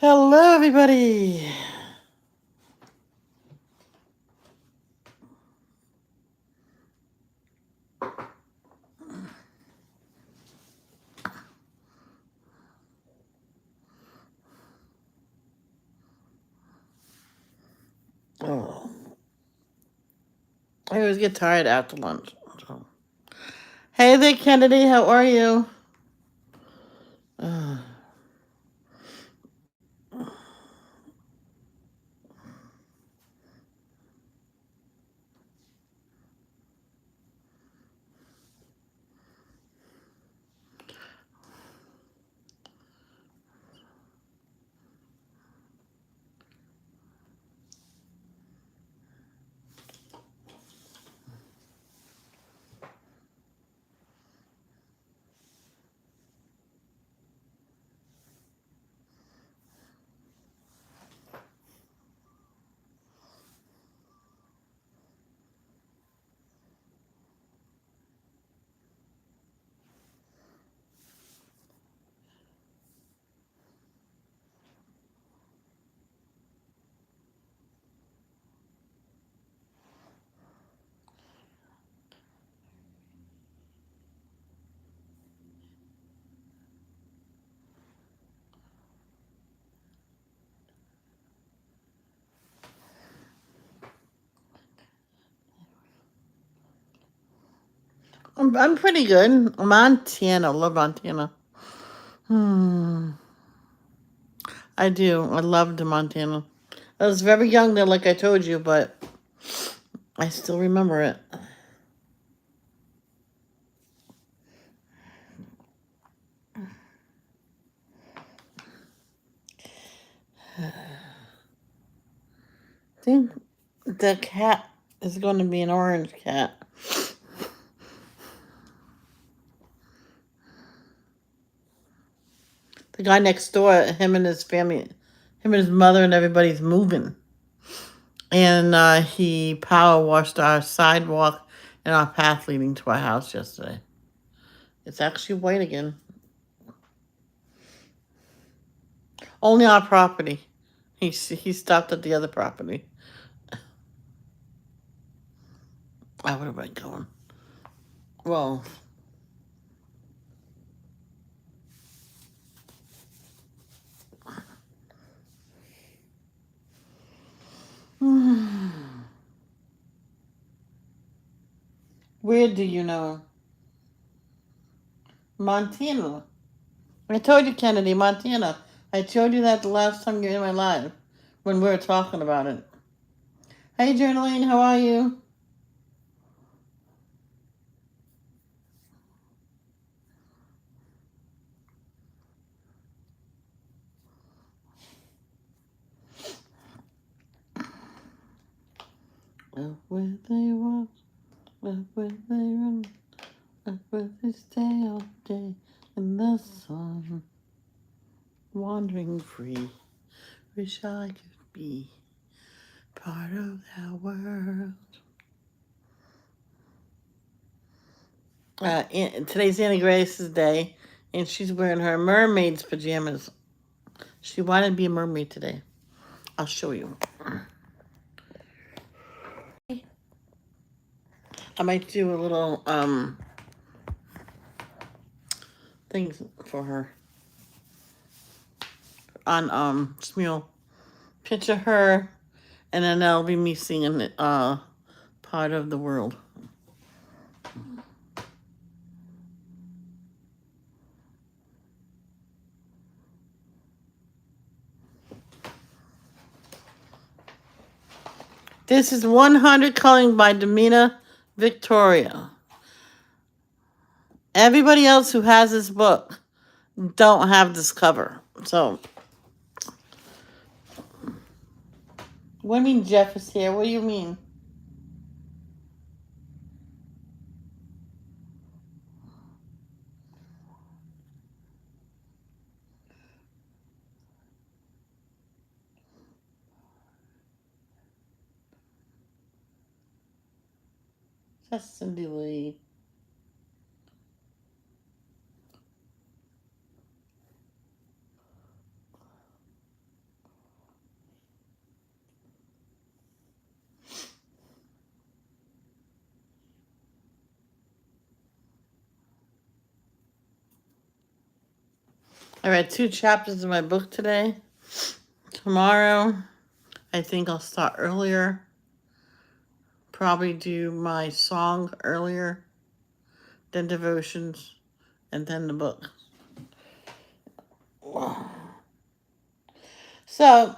Hello, everybody. Oh, I always get tired after lunch. So. Hey there, Kennedy. How are you? Uh, I'm pretty good. Montana. Love Montana. I do. I loved Montana. I was very young there, like I told you, but I still remember it. I think the cat is going to be an orange cat. The guy next door, him and his family, him and his mother and everybody's moving. And he power washed our sidewalk and our path leading to our house yesterday. It's actually white again. Only our property. He stopped at the other property. I would have been going. Well, where do you know? Montana. I told you, Kennedy, Montana. I told you that the last time you were in my live when we were talking about it. Hey, Journaline, how are you? Up where they walk, up where they run, up where they stay all day in the sun. Wandering free, wish I could be part of that world. Today's Annie Grace's day, and she's wearing her mermaid's pajamas. She wanted to be a mermaid today. I'll show you. I might do a little things for her on Smule. Picture her, and then that'll be me singing part of the world. This is 100 Coloring by Demina Victoria. Everybody else who has this book don't have this cover. So, what do you mean Jeff is here? What do you mean? That's Cindy Lee. I read 2 chapters of my book today. Tomorrow, I think I'll start earlier. Probably do my song earlier, then devotions, and then the book. So,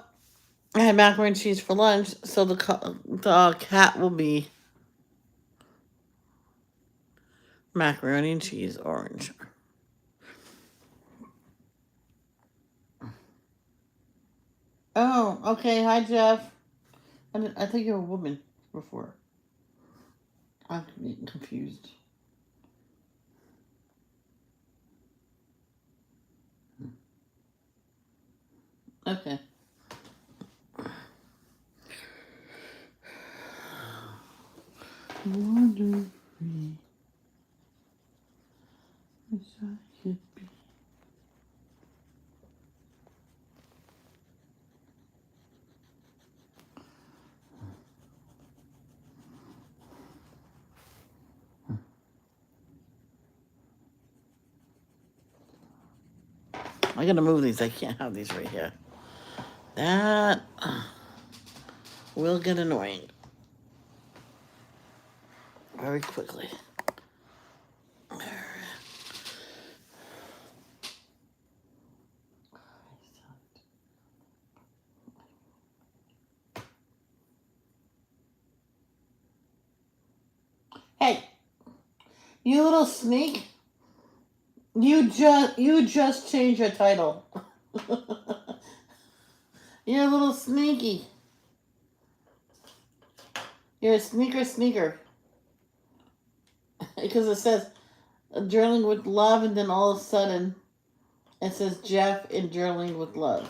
I had macaroni and cheese for lunch, so the cat will be macaroni and cheese orange. Oh, okay. Hi, Jeff. I think you're a woman before. I'm getting confused. Okay. Wonder free. Wish I could be. I gotta move these. I can't have these right here. That will get annoying very quickly. Hey, you little sneak! You just changed your title. You're a little sneaky. You're a sneaker. Because it says journaling with love, and then all of a sudden it says Jeff in journaling with love.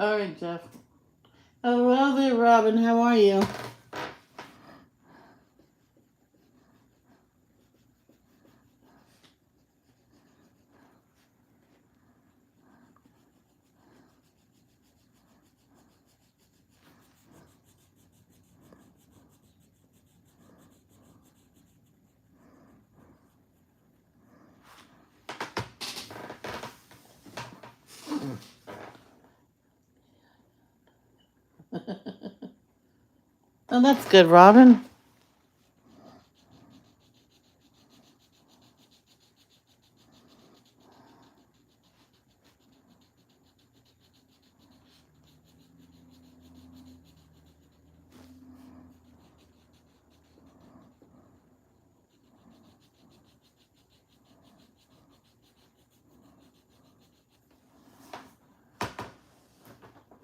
All right, Jeff. Oh, well there, Robin. How are you? Oh, that's good, Robin.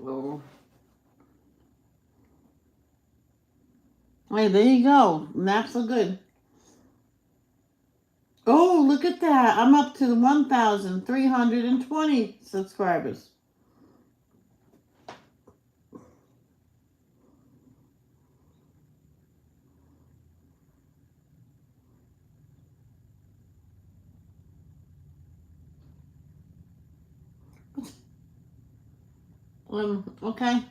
Oh. Hey, there you go. Naps are good. Oh, look at that. I'm up to 1,320 subscribers. Okay.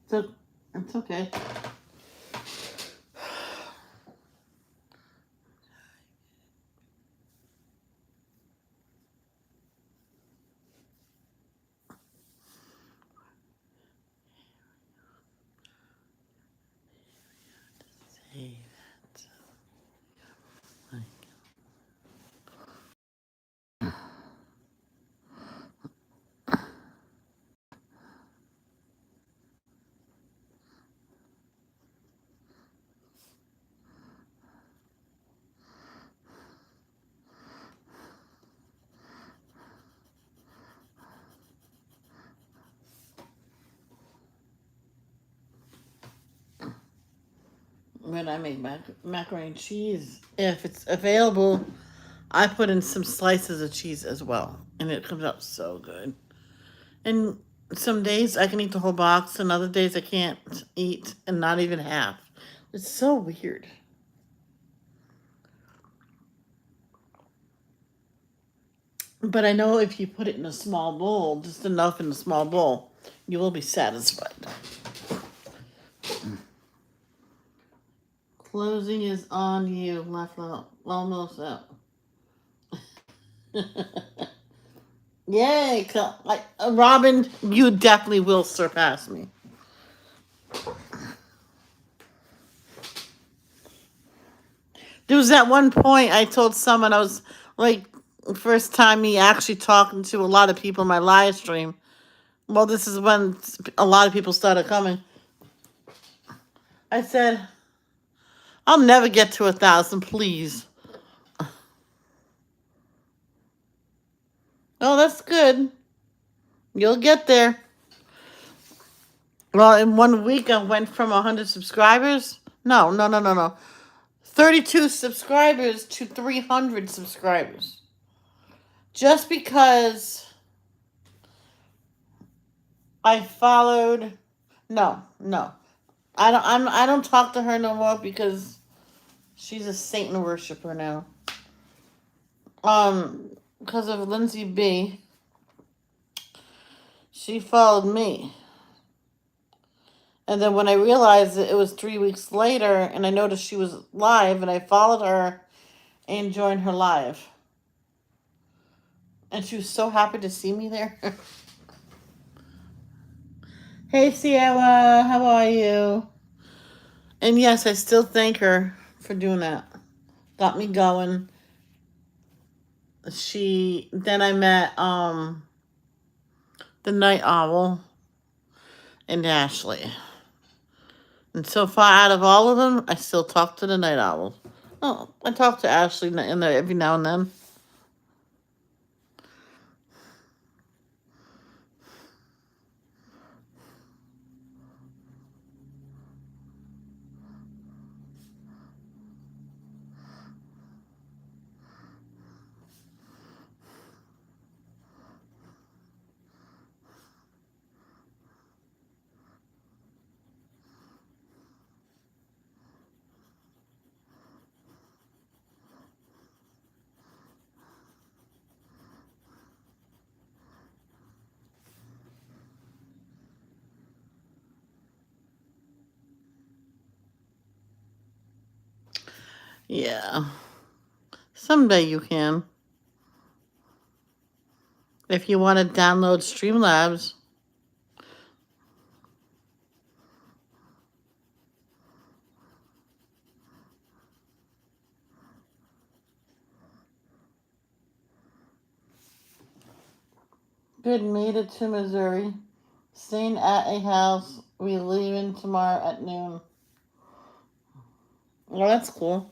So, it's okay. when I make macaroni and cheese, if it's available, I put in some slices of cheese as well, and it comes out so good. And some days I can eat the whole box, and other days I can't eat, and not even half. It's so weird. But I know if you put it in a small bowl, just enough in a small bowl, you will be satisfied. Closing is on you. Left out. Almost out. Yay! Robin, you definitely will surpass me. There was that one point I told someone I was like, first time me actually talking to a lot of people in my live stream. Well, this is when a lot of people started coming. I said, I'll never get to 1,000, please. Oh, that's good. You'll get there. Well, in 1 week, I went from 100 subscribers. No. 32 subscribers to 300 subscribers. Just because I followed. No. I don't talk to her no more because she's a Satan worshiper now. Because of Lindsay B. She followed me. And then when I realized that it was 3 weeks later and I noticed she was live and I followed her and joined her live. And she was so happy to see me there. Hey Sierra, how are you? And yes, I still thank her for doing that. Got me going. Then I met the Night Owl and Ashley. And so far out of all of them, I still talk to the Night Owl. Oh, I talk to Ashley every now and then. Yeah. Someday you can. If you want to download Streamlabs. Good, made it to Missouri. Staying at a house. We leaving tomorrow at noon. Well, that's cool.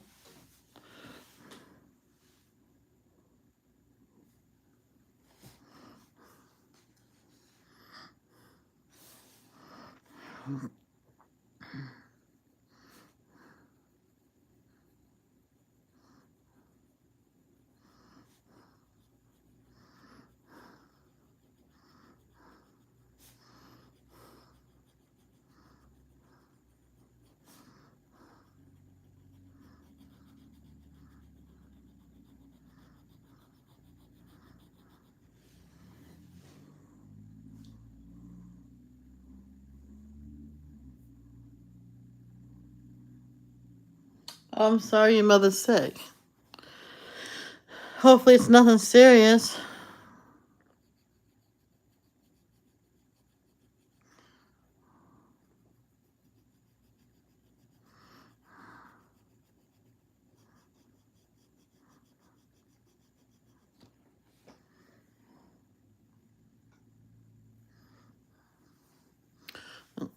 I'm sorry your mother's sick. Hopefully it's nothing serious.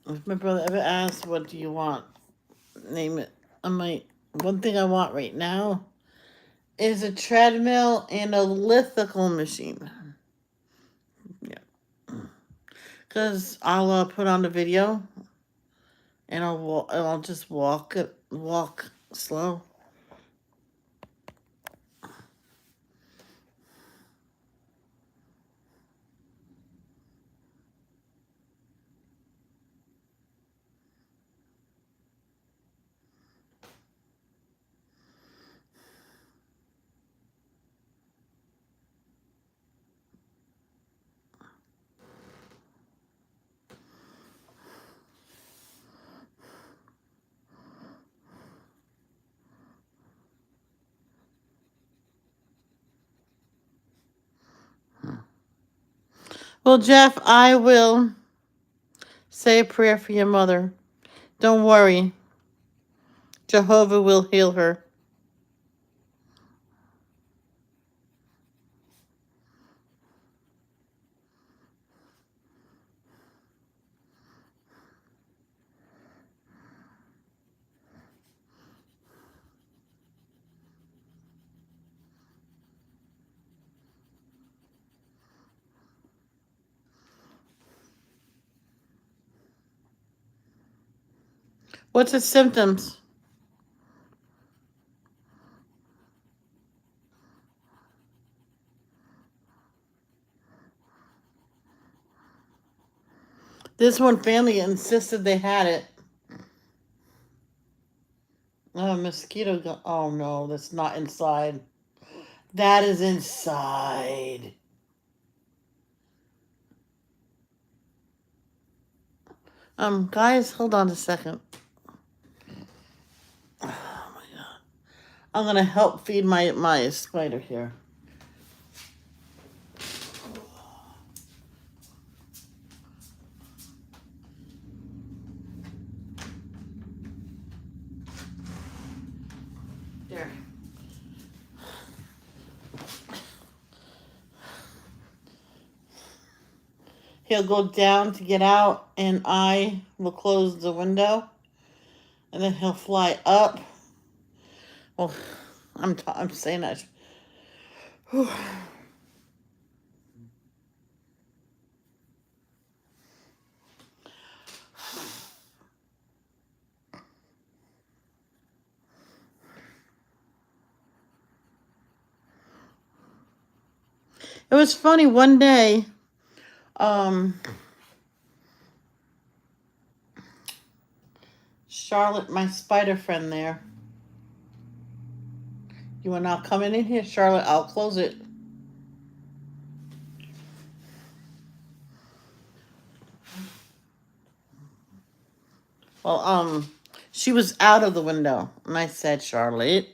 If my brother ever asks, what do you want? Name it. One thing I want right now is a treadmill and a lithical machine. Yeah. Because I'll put on the video and I'll just walk it walk slow. Well, Jeff, I will say a prayer for your mother. Don't worry. Jehovah will heal her. What's the symptoms? This one family insisted they had it. Oh, mosquito. Oh no, that's not inside. That is inside. Guys, hold on a second. Oh my god. I'm gonna help feed my spider here. There. He'll go down to get out, and I will close the window, and then he'll fly up. Well, I'm saying that. Whew. It was funny one day. Charlotte, my spider friend there. You are not coming in here, Charlotte. I'll close it. Well, she was out of the window, and I said, Charlotte,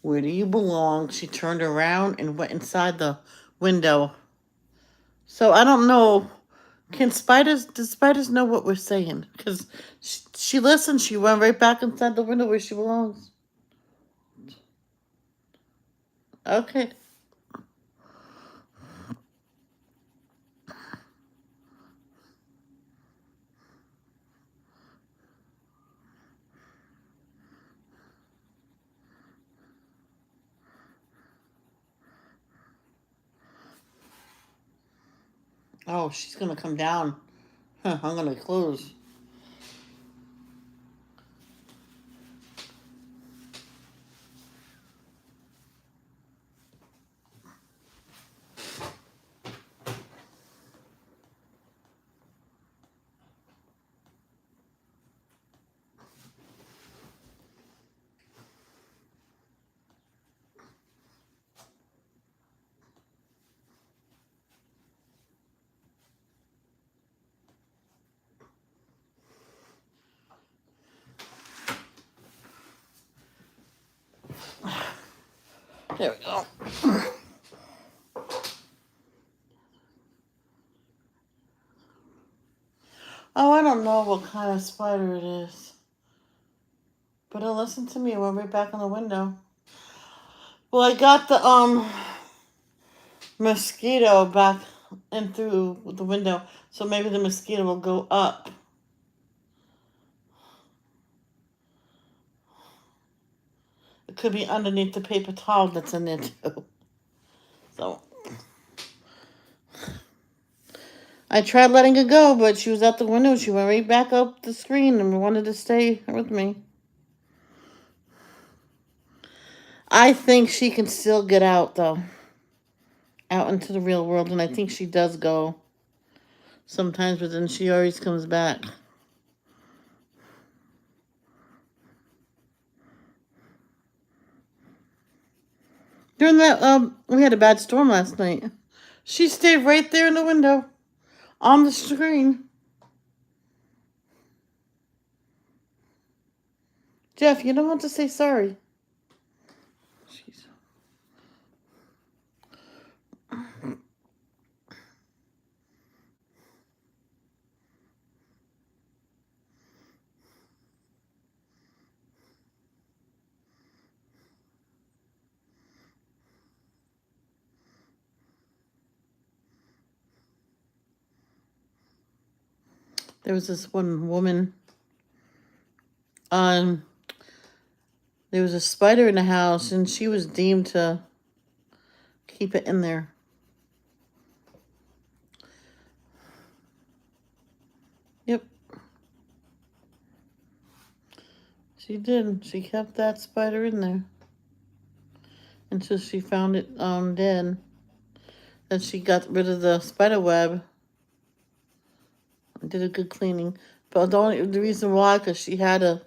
where do you belong? She turned around and went inside the window. So I don't know. Do spiders know what we're saying? Because she listened. She went right back inside the window where she belongs. Okay. Oh, she's going to come down. Huh, I'm going to close. There we go. Oh, I don't know what kind of spider it is. But it'll listen to me. It went right back in the window. Well, I got the mosquito back in through the window, so maybe the mosquito will go up. It could be underneath the paper towel that's in there too. So I tried letting her go, but she was out the window. She went right back up the screen and wanted to stay with me. I think she can still get out, though, out into the real world, and I think she does go sometimes, but then she always comes back. During that, we had a bad storm last night. She stayed right there in the window, on the screen. Jeff, you don't have to say sorry. Jeez. There was this one woman. Um, there was a spider in the house, and she was deemed to keep it in there. Yep, she did. She kept that spider in there until she found it dead. Then she got rid of the spider web and did a good cleaning. But the reason why, because she had a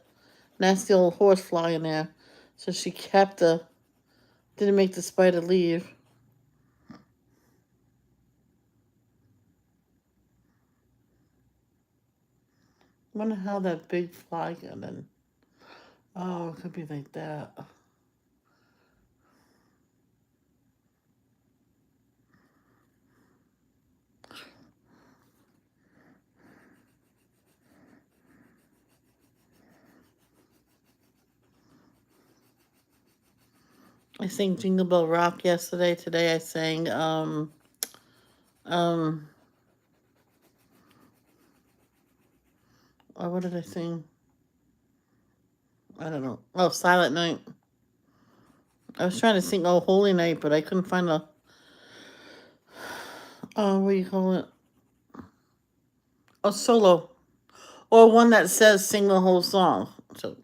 nasty old horse fly in there, so she didn't make the spider leave. Wonder how that big fly got in. Oh, it could be like that. I sang Jingle Bell Rock yesterday. Today I sang um what did I sing? I don't know. Oh, Silent Night. I was trying to sing Oh Holy Night, but I couldn't find what do you call it? A solo. Or one that says sing the whole song. So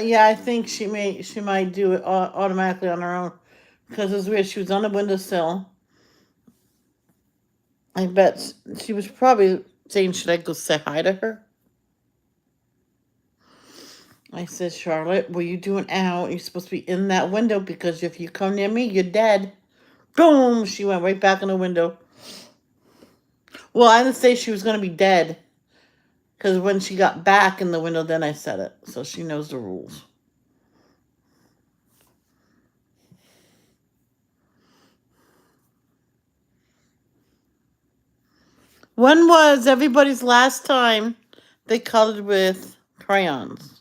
yeah, I think she might do it automatically on her own, because it's weird. She was on the windowsill. I bet she was probably saying, "Should I go say hi to her?" I said, "Charlotte, what are you doing out? You're supposed to be in that window, because if you come near me, you're dead." Boom! She went right back in the window. Well, I didn't say she was going to be dead, because when she got back in the window, then I said it. So she knows the rules. When was everybody's last time they colored with crayons?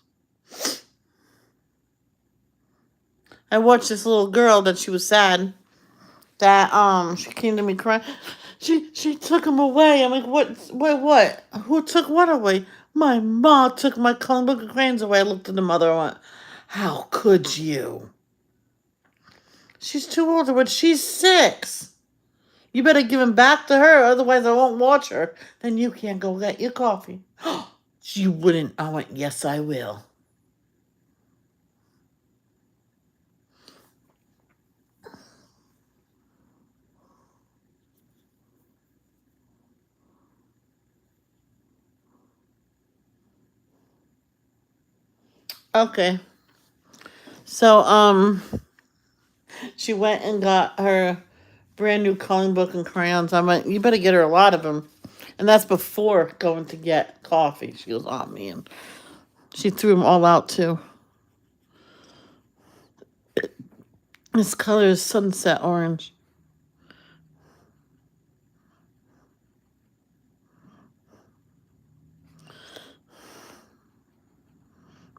I watched this little girl that she was sad that she came to me crying. She took them away. I'm like, what? Who took what away? My mom took my coloring book of crayons away. I looked at the mother and went, how could you? She's too old, but she's 6. You better give him back to her, otherwise I won't watch her. Then you can't go get your coffee. You wouldn't. I went, yes, I will. Okay. So, she went and got her brand new coloring book and crayons. I went, you better get her a lot of them. And that's before going to get coffee. She goes, oh, man. She threw them all out, too. This color is sunset orange.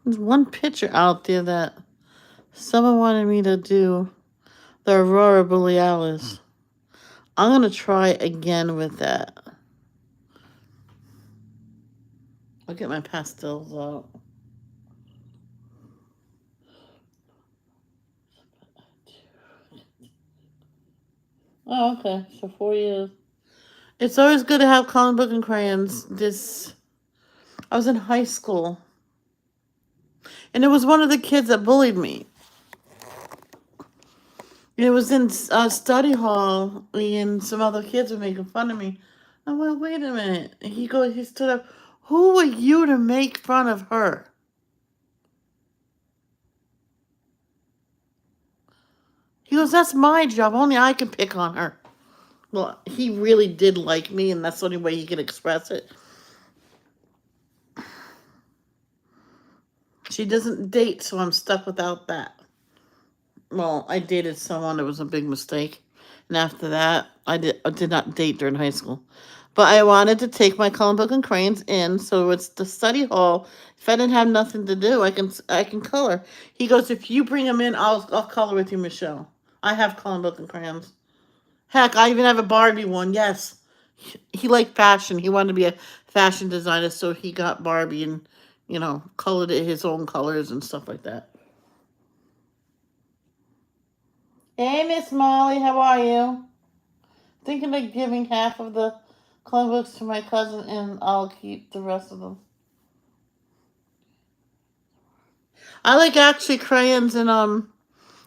There's one picture out there that someone wanted me to do, the Aurora Borealis. I'm going to try again with that. I'll get my pastels out. Oh, okay. So 4 years. It's always good to have coloring book and crayons. I was in high school, and it was one of the kids that bullied me. It was in study hall, and some other kids were making fun of me. I went, wait a minute. He stood up. Who are you to make fun of her? He goes, that's my job. Only I can pick on her. Well, he really did like me, and that's the only way he could express it. She doesn't date, so I'm stuck without that. Well, I dated someone that was a big mistake. And after that, I did not date during high school. But I wanted to take my coloring book and crayons in, so it's the study hall. If I didn't have nothing to do, I can color. He goes, if you bring them in, I'll color with you, Michelle. I have coloring book and crayons. Heck, I even have a Barbie one. Yes, he liked fashion. He wanted to be a fashion designer, so he got Barbie and colored it his own colors and stuff like that. Hey, Miss Molly, how are you? Thinking of giving half of the coloring books to my cousin, and I'll keep the rest of them. I like actually crayons and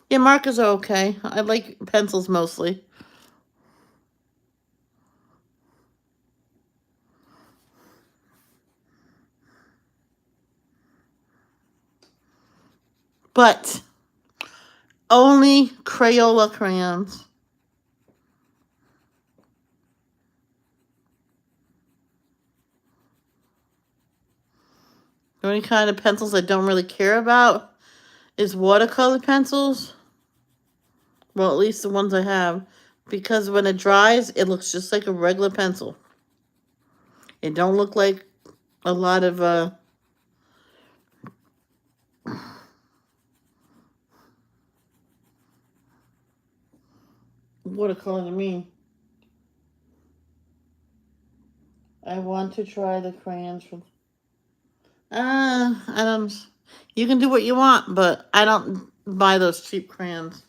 yeah, markers are okay. I like pencils mostly. But only Crayola crayons. The only kind of pencils I don't really care about is watercolor pencils. Well, at least the ones I have. Because when it dries, it looks just like a regular pencil. It don't look like a lot of watercolor to me. I want to try the crayons from. I don't. You can do what you want, but I don't buy those cheap crayons.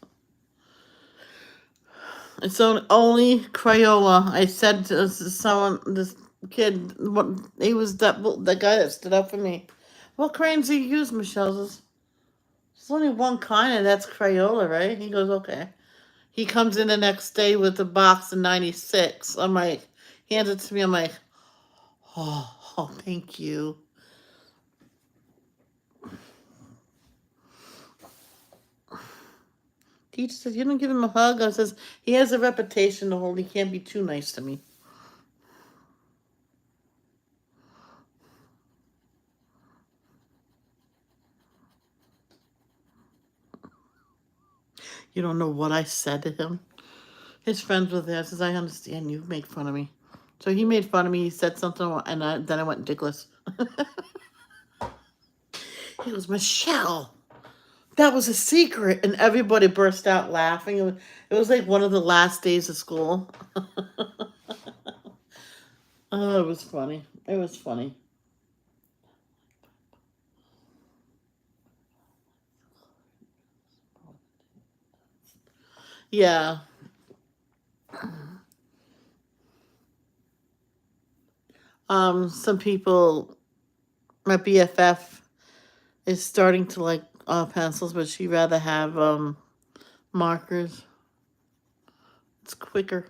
It's only Crayola. I said to someone, this kid, what he was the guy that stood up for me. What crayons do you use, Michelle? There's only one kind, and that's Crayola, right? He goes, okay. He comes in the next day with a box of 96. I'm like, he hands it to me. I'm like, oh, thank you. Teacher says, you don't give him a hug. I says, he has a reputation to hold. He can't be too nice to me. You don't know what I said to him. His friends were there. Says, I understand you make fun of me. So he made fun of me. He said something, and then I went ridiculous. He goes, Michelle, that was a secret. And everybody burst out laughing. It was like one of the last days of school. Oh, it was funny. It was funny. Yeah. Some people, my BFF is starting to like pencils, but she'd rather have markers. It's quicker.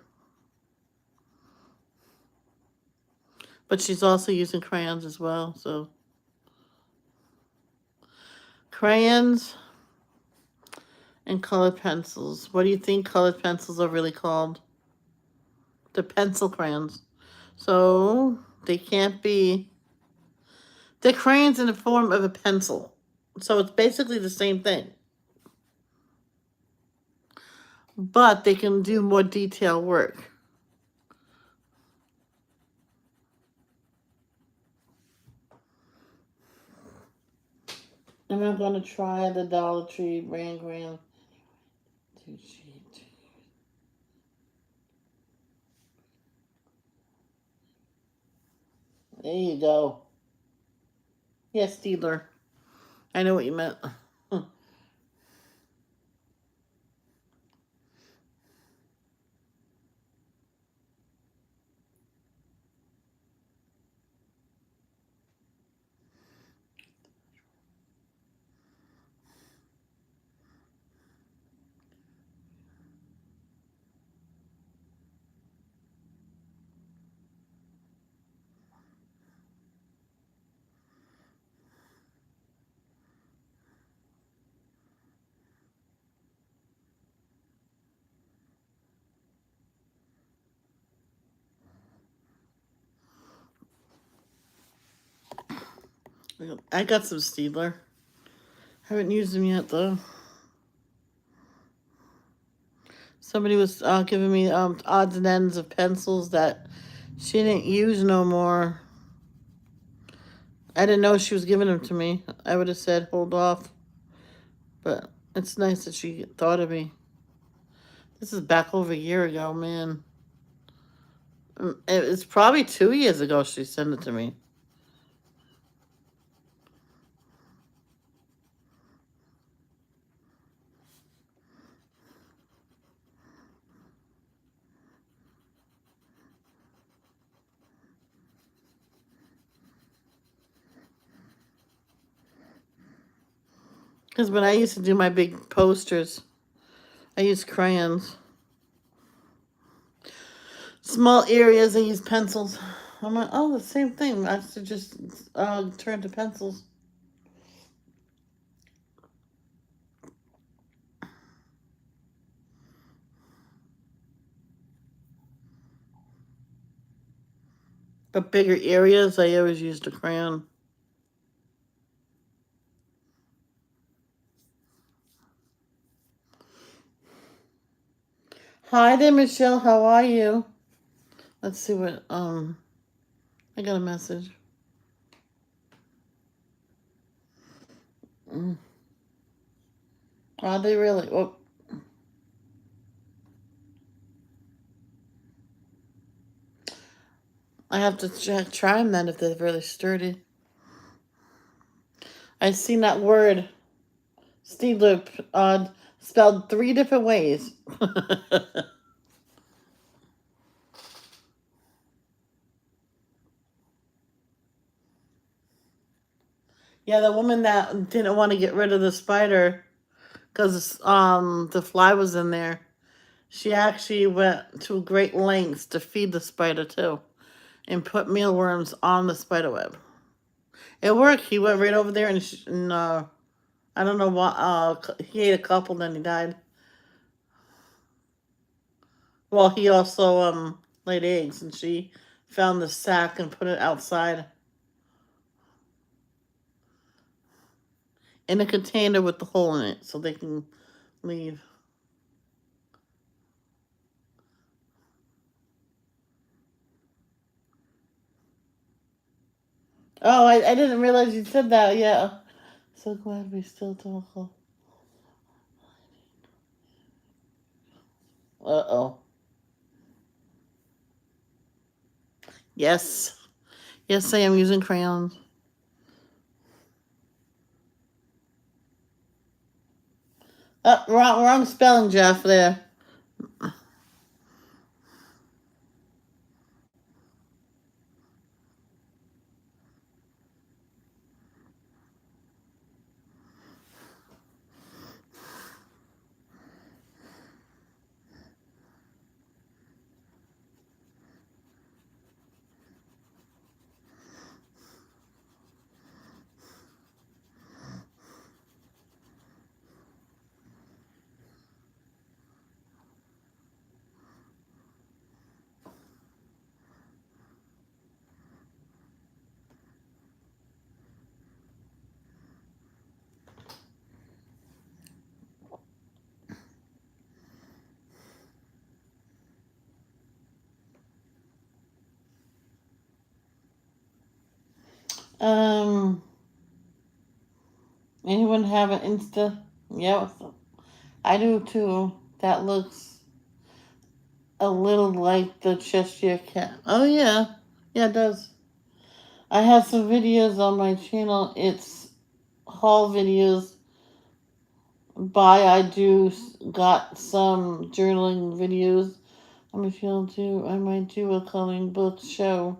But she's also using crayons as well, so. Crayons and colored pencils. What do you think colored pencils are really called? The pencil crayons. So they can't be. They're crayons in the form of a pencil. So it's basically the same thing. But they can do more detailed work. And I'm going to try the Dollar Tree brand Grand. There you go. Yes, dealer. I know what you meant. I got some Steedler. Haven't used them yet though. Somebody was giving me odds and ends of pencils that she didn't use no more. I didn't know she was giving them to me. I would have said hold off. But it's nice that she thought of me. This is back over a year ago, man. It's probably 2 years ago she sent it to me. Because when I used to do my big posters, I used crayons. Small areas, I use pencils. I'm like, oh, the same thing. I should just turn to pencils. But bigger areas, I always used a crayon. Hi there, Michelle. How are you? Let's see what I got a message. Are they really? Oh, I have to try them then if they're really sturdy. I seen that word, Steedler, spelled 3 different ways. Yeah, the woman that didn't want to get rid of the spider because the fly was in there. She actually went to great lengths to feed the spider too, and put mealworms on the spider web. It worked. He went right over there and I don't know what. He ate a couple, then he died. Well, he also laid eggs, and she found the sack and put it outside in a container with the hole in it, so they can leave. Oh, I didn't realize you said that. Yeah. So glad we still talk. Uh-oh. Yes. Yes, I am using crayons. Wrong spelling, Jeff, there. Um, anyone have an Insta? Yeah, I do too. That looks a little like the Cheshire Cat. Oh, yeah. Yeah, it does. I have some videos on my channel. It's haul videos by I do got some journaling videos. I might do a coloring book show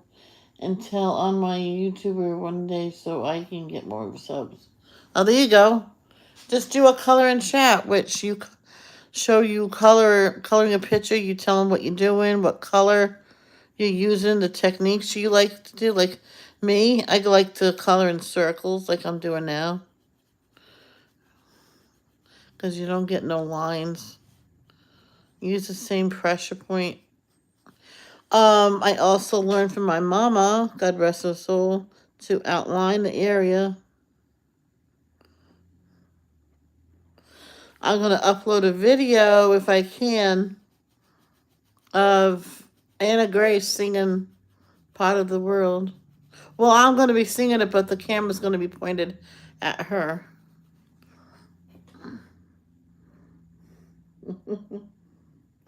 and tell on my YouTuber one day so I can get more subs. Oh, there you go. Just do a color and chat, which you show you coloring a picture. You tell them what you're doing, what color you're using, the techniques you like to do. Like me, I like to color in circles, like I'm doing now, because you don't get no lines. Use the same pressure point. I also learned from my mama, God rest her soul, to outline the area. I'm going to upload a video, if I can, of Anna Grace singing Part of the World. Well, I'm going to be singing it, but the camera's going to be pointed at her.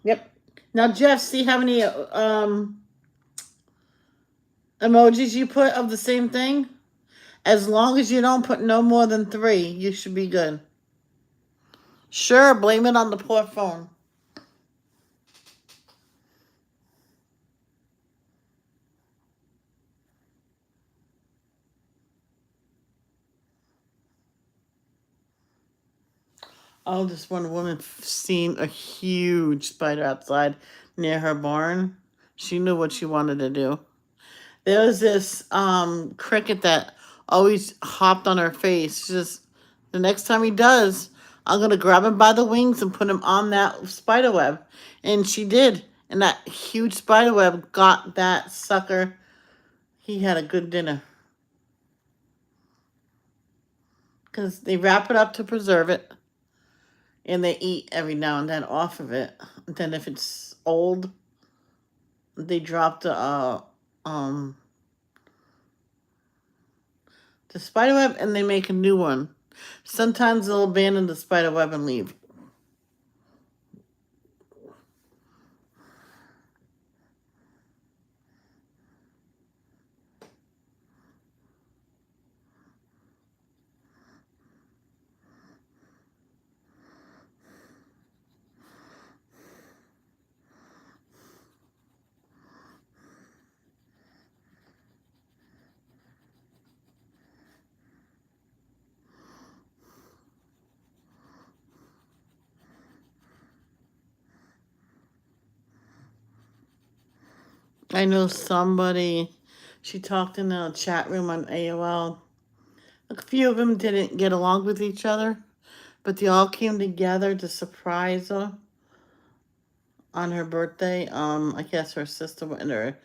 Yep. Now, Jeff, see how many emojis you put of the same thing? As long as you don't put no more than 3, you should be good. Sure, blame it on the poor phone. Oh, this one woman seen a huge spider outside near her barn. She knew what she wanted to do. There was this cricket that always hopped on her face. She just, the next time he does, I'm going to grab him by the wings and put him on that spider web. And she did. And that huge spider web got that sucker. He had a good dinner. Because they wrap it up to preserve it. And they eat every now and then off of it. Then if it's old, they drop the spider web and they make a new one. Sometimes they'll abandon the spider web and leave. I know somebody, she talked in a chat room on AOL. A few of them didn't get along with each other, but they all came together to surprise her on her birthday. I guess her sister went in her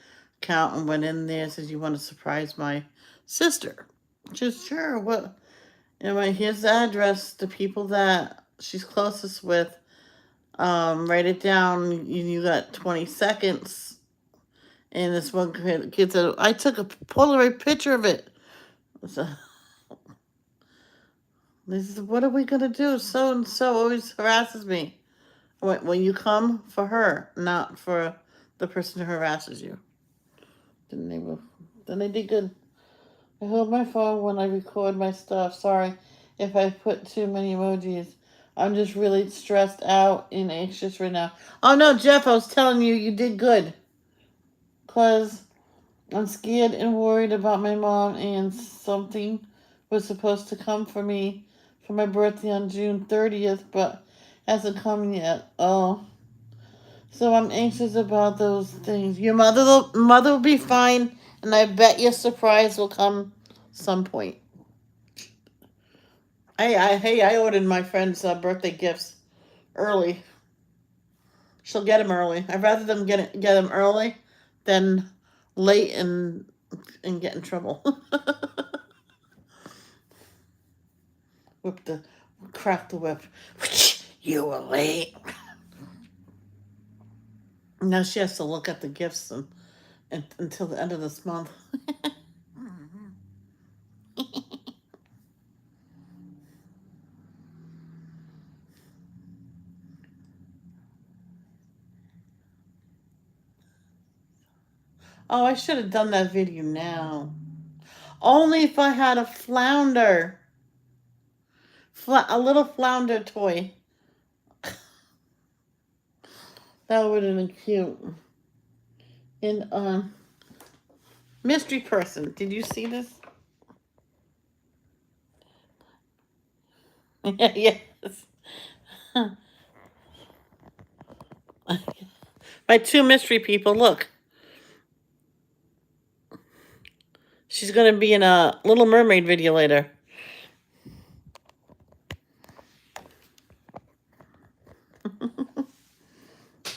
account and went in there and says, "You want to surprise my sister?" Just sure. What? Anyway, here's the address. The people that she's closest with. Write it down. You got 20 seconds. And this one kid said, "I took a Polaroid picture of it." So, they said, "What are we going to do? So and so always harasses me." I went, "Well, you come for her, not for the person who harasses you." Then they did good. I hold my phone when I record my stuff. Sorry if I put too many emojis. I'm just really stressed out and anxious right now. Oh, no, Jeff, I was telling you, you did good. Because I'm scared and worried about my mom, and something was supposed to come for me for my birthday on June 30th, but hasn't come yet. Oh. So I'm anxious about those things. Your mother will be fine, and I bet your surprise will come some point. I ordered my friend's birthday gifts early. She'll get them early. I'd rather them get them early than late and get in trouble. Crack the whip. You were late. Now she has to look at the gifts until the end of this month. Oh, I should have done that video now. Only if I had a flounder. A little flounder toy. That would have been cute. And, mystery person. Did you see this? Yes. My 2 mystery people, look. She's going to be in a Little Mermaid video later.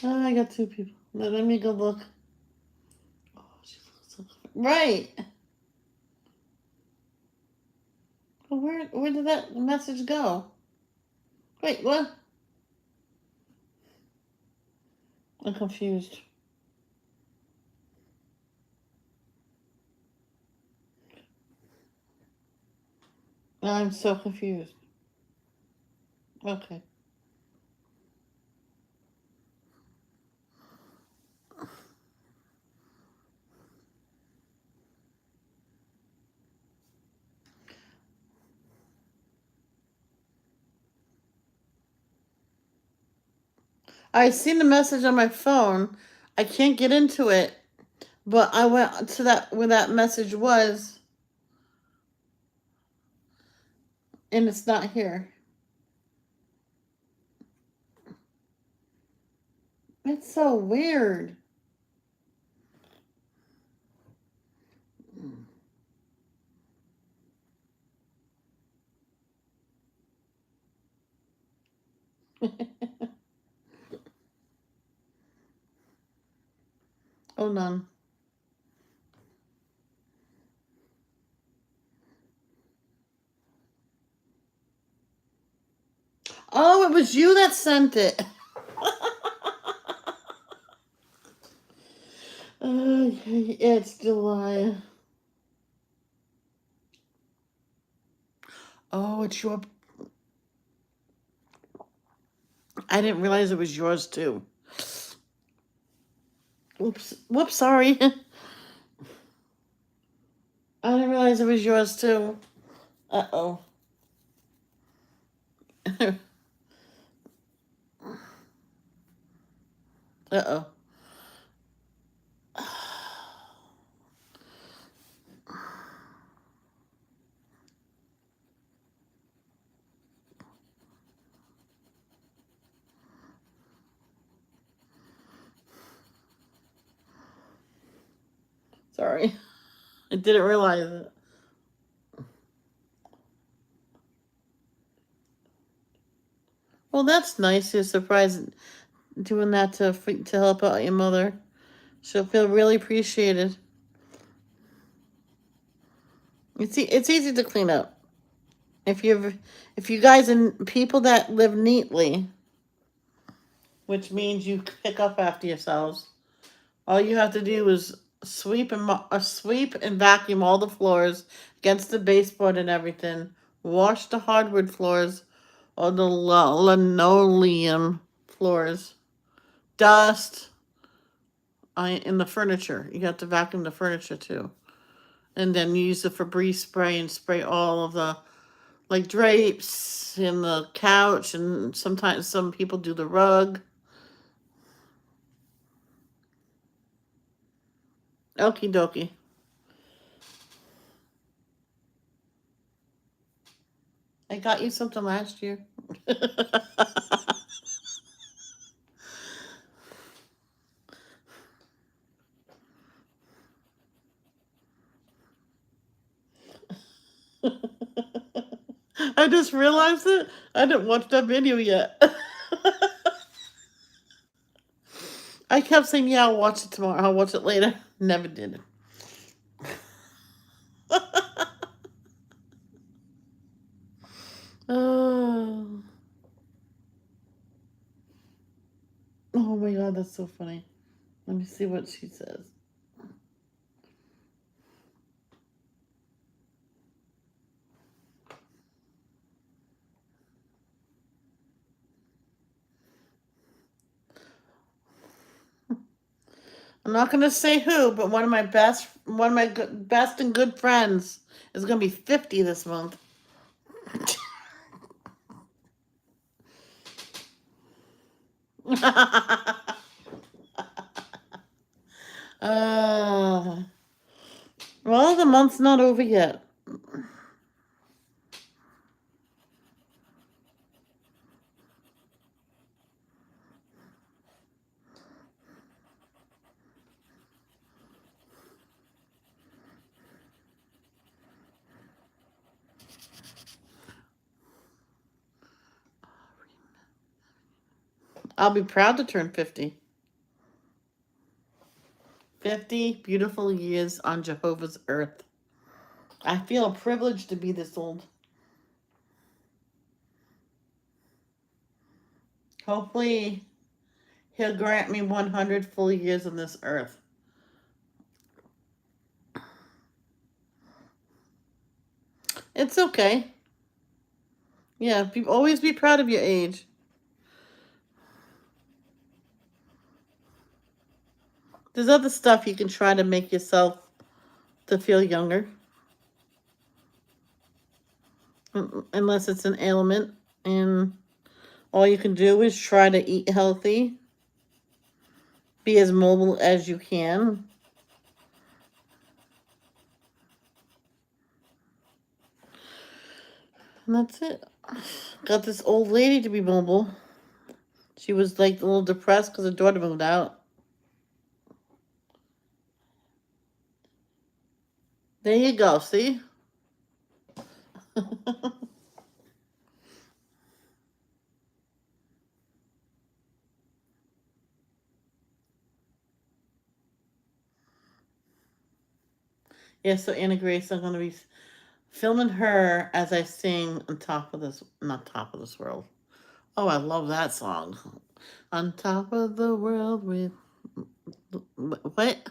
Oh, I got 2 people. Let me go look. Oh, she looks so good. Right. Where did that message go? Wait, what? I'm confused. I'm so confused. Okay. I seen the message on my phone. I can't get into it, but I went to that where that message was, and it's not here. It's so weird. Oh, none. Oh, it was you that sent it. It's July. Oh, it's your. I didn't realize it was yours too. Oops. Whoops, sorry. I didn't realize it was yours too. Uh oh. Uh oh. Sorry. I didn't realize it. Well, that's nice. You're surprised doing that to help out your mother. She'll feel really appreciated. It's easy to clean up if you guys and people that live neatly, which means you pick up after yourselves. All you have to do is sweep and vacuum all the floors against the baseboard and everything. Wash the hardwood floors or the linoleum floors. Dust in the furniture. You have to vacuum the furniture too. And then use the Febreze spray and spray all of the like drapes in the couch, and sometimes some people do the rug. Okie dokie. I got you something last year. I just realized it. I didn't watch that video yet. I kept saying, yeah, I'll watch it tomorrow. I'll watch it later. Never did. Oh. Oh my god, that's so funny. Let me see what she says. I'm not gonna say who, but one of my best and good friends is gonna be 50 this month. uh, well, the month's not over yet. I'll be proud to turn 50. 50 beautiful years on Jehovah's earth. I feel privileged to be this old. Hopefully, he'll grant me 100 full years on this earth. It's okay. Yeah, always be proud of your age. There's other stuff you can try to make yourself to feel younger. Unless it's an ailment. And all you can do is try to eat healthy. Be as mobile as you can. And that's it. Got this old lady to be mobile. She was like a little depressed because her daughter moved out. There you go, see? Yeah, so Anna Grace, I'm going to be filming her as I sing on top of this, not top of this world. Oh, I love that song. On top of the world with, what?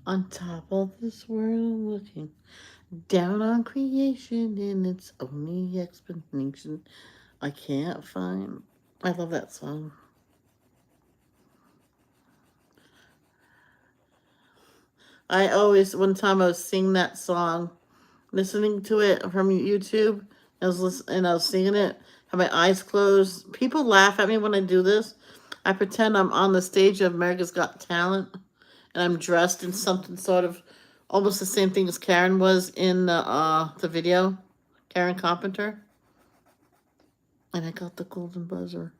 On top of this world looking down on creation in its only explanation I can't find. I love that song. One time I was singing that song, listening to it from YouTube. I was singing it, had my eyes closed. People laugh at me when I do this. I pretend I'm on the stage of America's Got Talent, and I'm dressed in something sort of almost the same thing as Karen was in the video, Karen Carpenter. And I got the golden buzzer.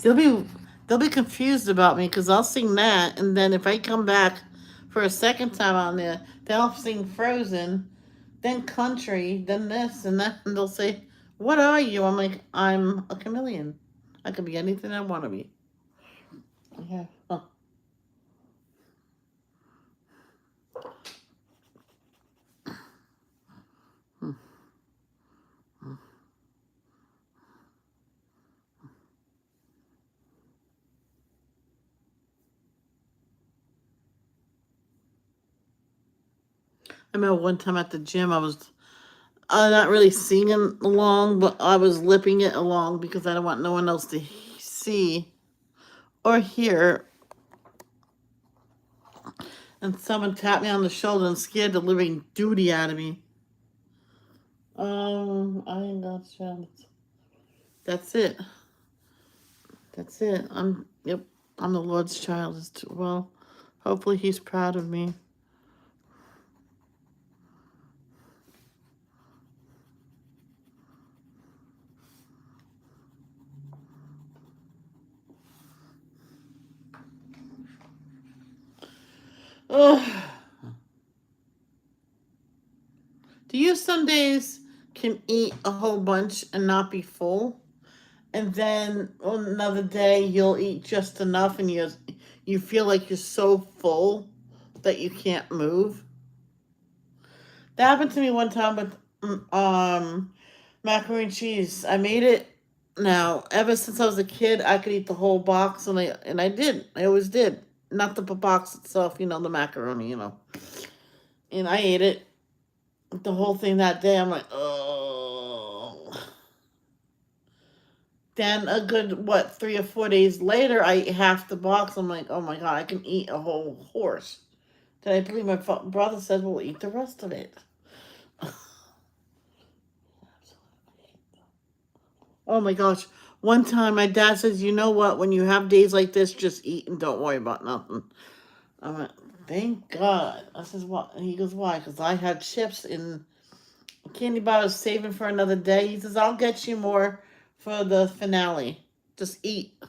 They'll be confused about me because I'll sing that, and then if I come back for a second time on there, they'll sing Frozen, then country, then this and that, and they'll say, "What are you?" I'm like, "I'm a chameleon. I can be anything I want to be." Yeah. Oh. I remember one time at the gym, I was not really singing along, but I was lipping it along because I don't want no one else to see or hear. And someone tapped me on the shoulder and scared the living duty out of me. I ain't got child. That's it. That's it. Yep. I'm the Lord's child. Well, hopefully he's proud of me. Oh. Do you some days can eat a whole bunch and not be full? And then on another day you'll eat just enough and you feel like you're so full that you can't move? That happened to me one time with macaroni and cheese. I made it. Now, ever since I was a kid, I could eat the whole box, and I did. I always did. Not the box itself, the macaroni, And I ate it, the whole thing that day. I'm like, oh. Then a good, 3 or 4 days later, I ate half the box. I'm like, oh my God, I can eat a whole horse. Then I believe my brother said, well, eat the rest of it. Oh my gosh. One time my dad says, you know what? When you have days like this, just eat and don't worry about nothing. I went, thank God. I says, what? And he goes, why? Because I had chips in a candy bar I was saving for another day. He says, I'll get you more for the finale. Just eat.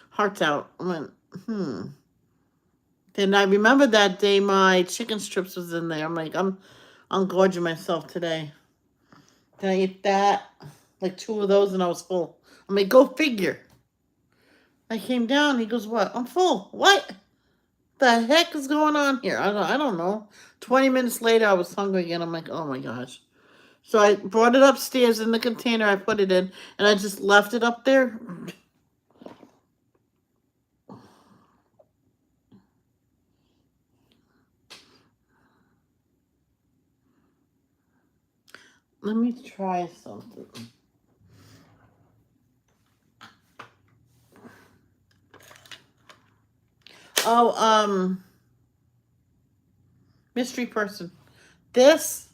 Hearts out. I went, Then I remember that day my chicken strips was in there. I'm like, I'm gorging myself today. Then I ate that, like 2 of those, and I was full. I'm like, go figure. I came down. He goes, what? I'm full. What? The heck is going on here? I don't know. 20 minutes later, I was hungry again. I'm like, oh my gosh. So I brought it upstairs in the container I put it in, and I just left it up there. Let me try something. Oh, mystery person. This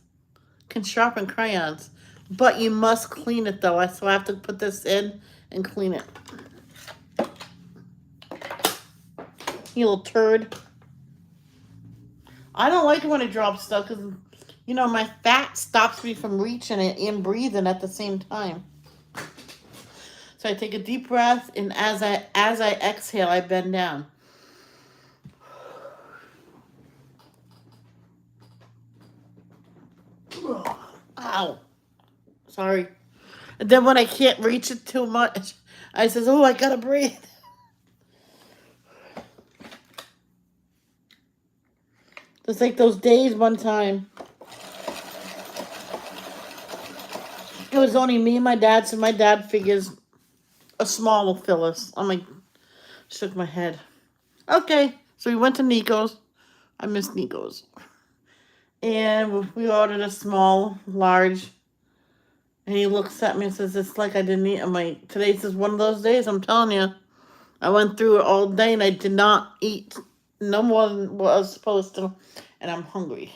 can sharpen crayons, but you must clean it though. So I have to put this in and clean it. You little turd. I don't like it when it drops stuff because, you know, my fat stops me from reaching it and breathing at the same time. So I take a deep breath, and as I exhale, I bend down. Ow. Sorry. And then when I can't reach it too much, I says, oh, I gotta breathe. It's like those days one time. It was only me and my dad, so my dad figures a small will fill us. I'm like, shook my head. Okay, so we went to Nico's. I miss Nico's. And we ordered a small, large. And he looks at me and says, it's like I didn't eat. I'm like, today's just one of those days, I'm telling you. I went through it all day and I did not eat no more than what I was supposed to. And I'm hungry.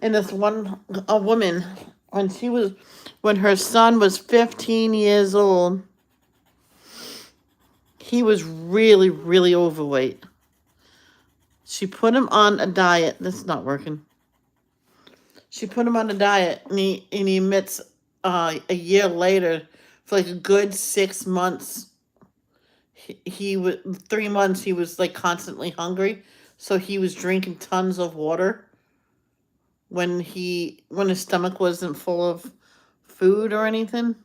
And this a woman, when her son was 15 years old, he was really, really overweight. She put him on a diet. This is not working. She put him on a diet, and he admits a year later, for like a good 6 months, he was 3 months he was like constantly hungry, so he was drinking tons of water when his stomach wasn't full of food or anything.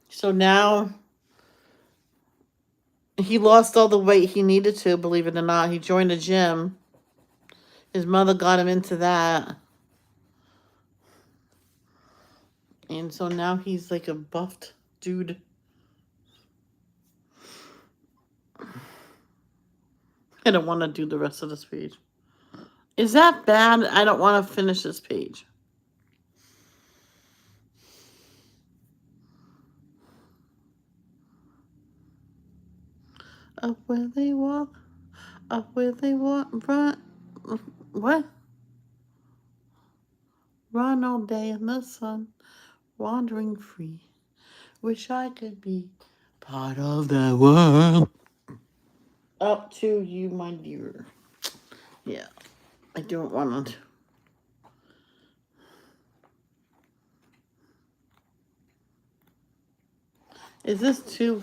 So now he lost all the weight he needed to, believe it or not. He joined a gym. His mother got him into that. And so now he's like a buffed dude. I don't want to do the rest of this page. Is that bad? I don't want to finish this page. Up where they walk, run. What? Run all day in the sun, wandering free. Wish I could be part of the world. Up to you, my dear. Yeah, I don't want to. Is this too...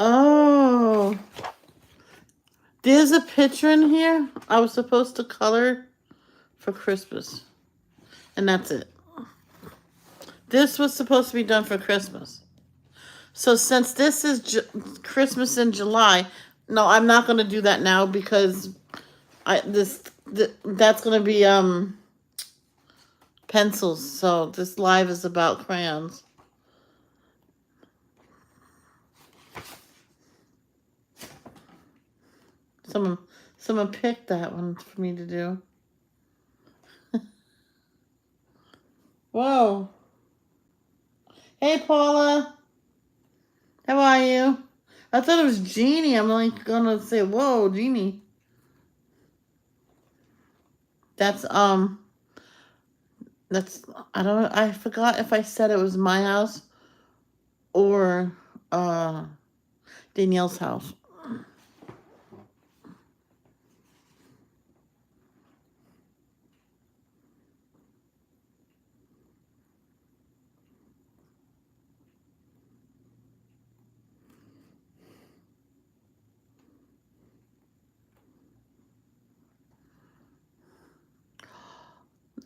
Oh, there's a picture in here I was supposed to color for Christmas, and that's it. This was supposed to be done for Christmas. So since this is Christmas in July, no, I'm not going to do that now because that's going to be pencils. So this live is about crayons. Someone picked that one for me to do. Whoa. Hey, Paula. How are you? I thought it was Jeannie. I'm like gonna say, whoa, Jeannie. That's I don't know. I forgot if I said it was my house or Danielle's house.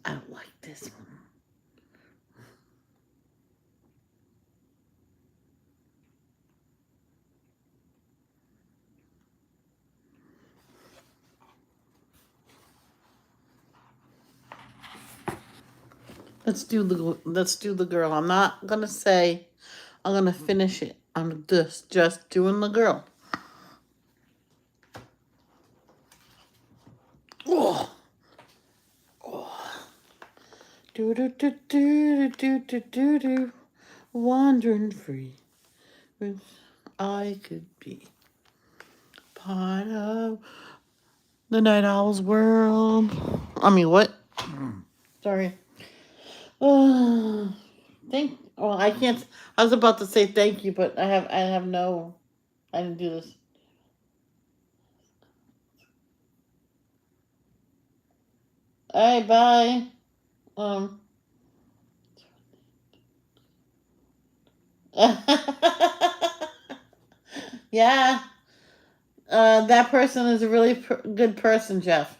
I don't like this one. Let's do the girl. I'm not gonna say I'm gonna finish it. I'm just doing the girl. Oh. Do do do do do do do do. Wandering free. Wish I could be part of the night owl's world. I mean, what? Sorry. Well, I can't. I was about to say thank you, but I have no. I didn't do this. All right, bye. Um. Yeah. That person is a really good person, Jeff.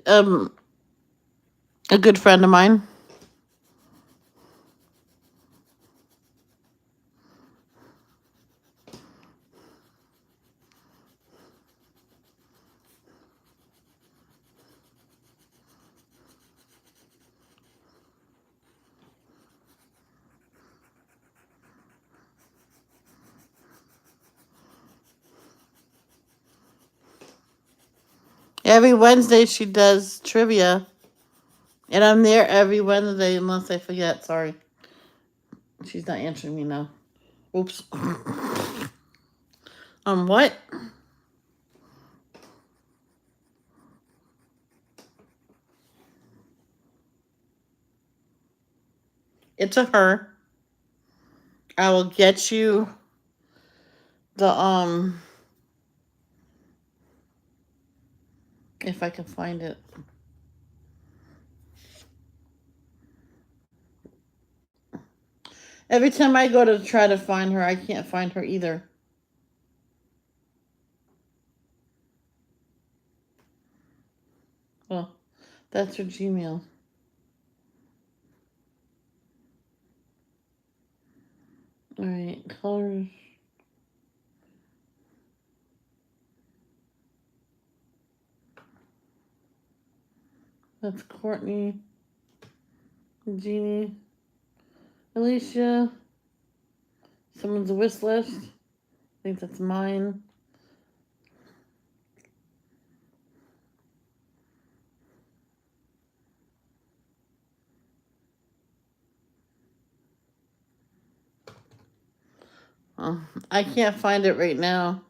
um, a good friend of mine. Every Wednesday she does trivia, and I'm there every Wednesday unless I forget. Sorry, she's not answering me now. Oops. What? It's a her. I will get you the if I can find it. Every time I go to try to find her, I can't find her either. Well, that's her Gmail. All right, colors. That's Courtney, Jeannie, Alicia. Someone's wish list. I think that's mine. Oh, I can't find it right now.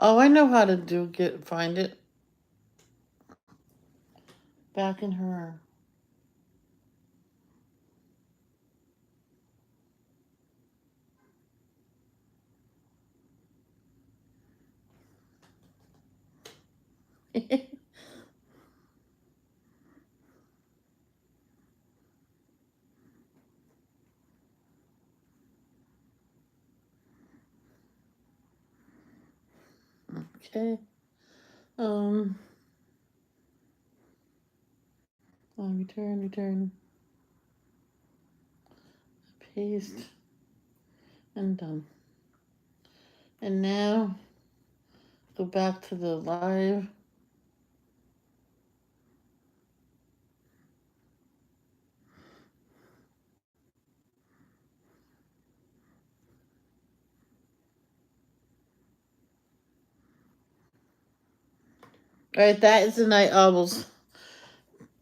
Oh, I know how to find it. Back in her. Okay. Return, paste, and done. And now go back to the live. All right, that is the Night Owls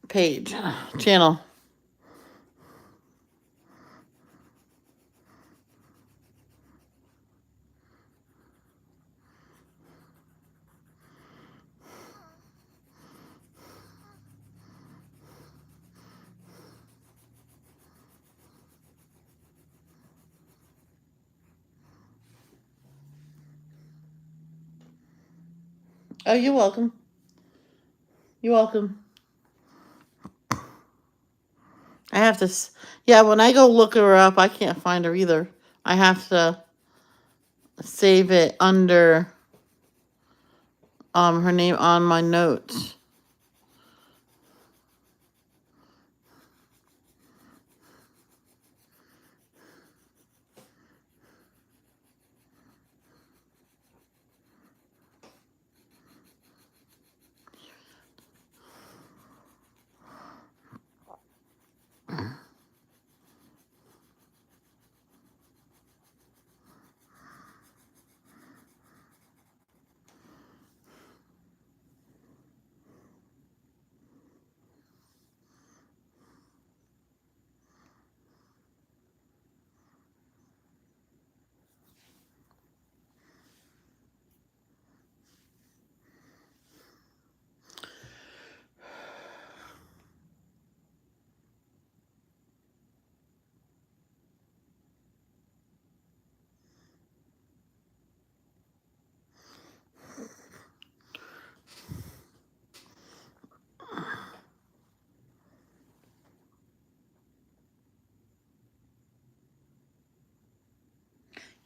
page, channel. Oh, you're welcome. You're welcome. I have to. Yeah, when I go look her up, I can't find her either. I have to save it under her name on my notes.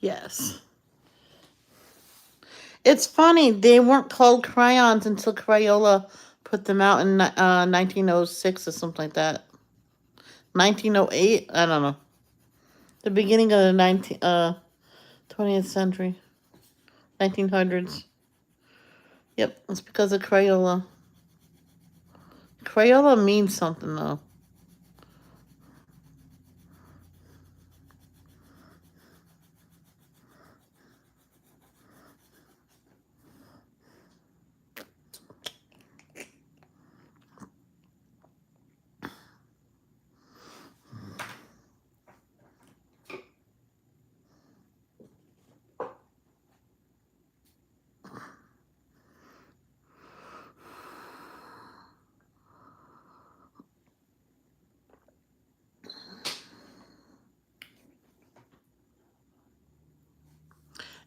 Yes. It's funny, they weren't called crayons until Crayola put them out in 1906 or something like that. 1908? I don't know. The beginning of the 20th century. 1900s. Yep, it's because of Crayola. Crayola means something, though.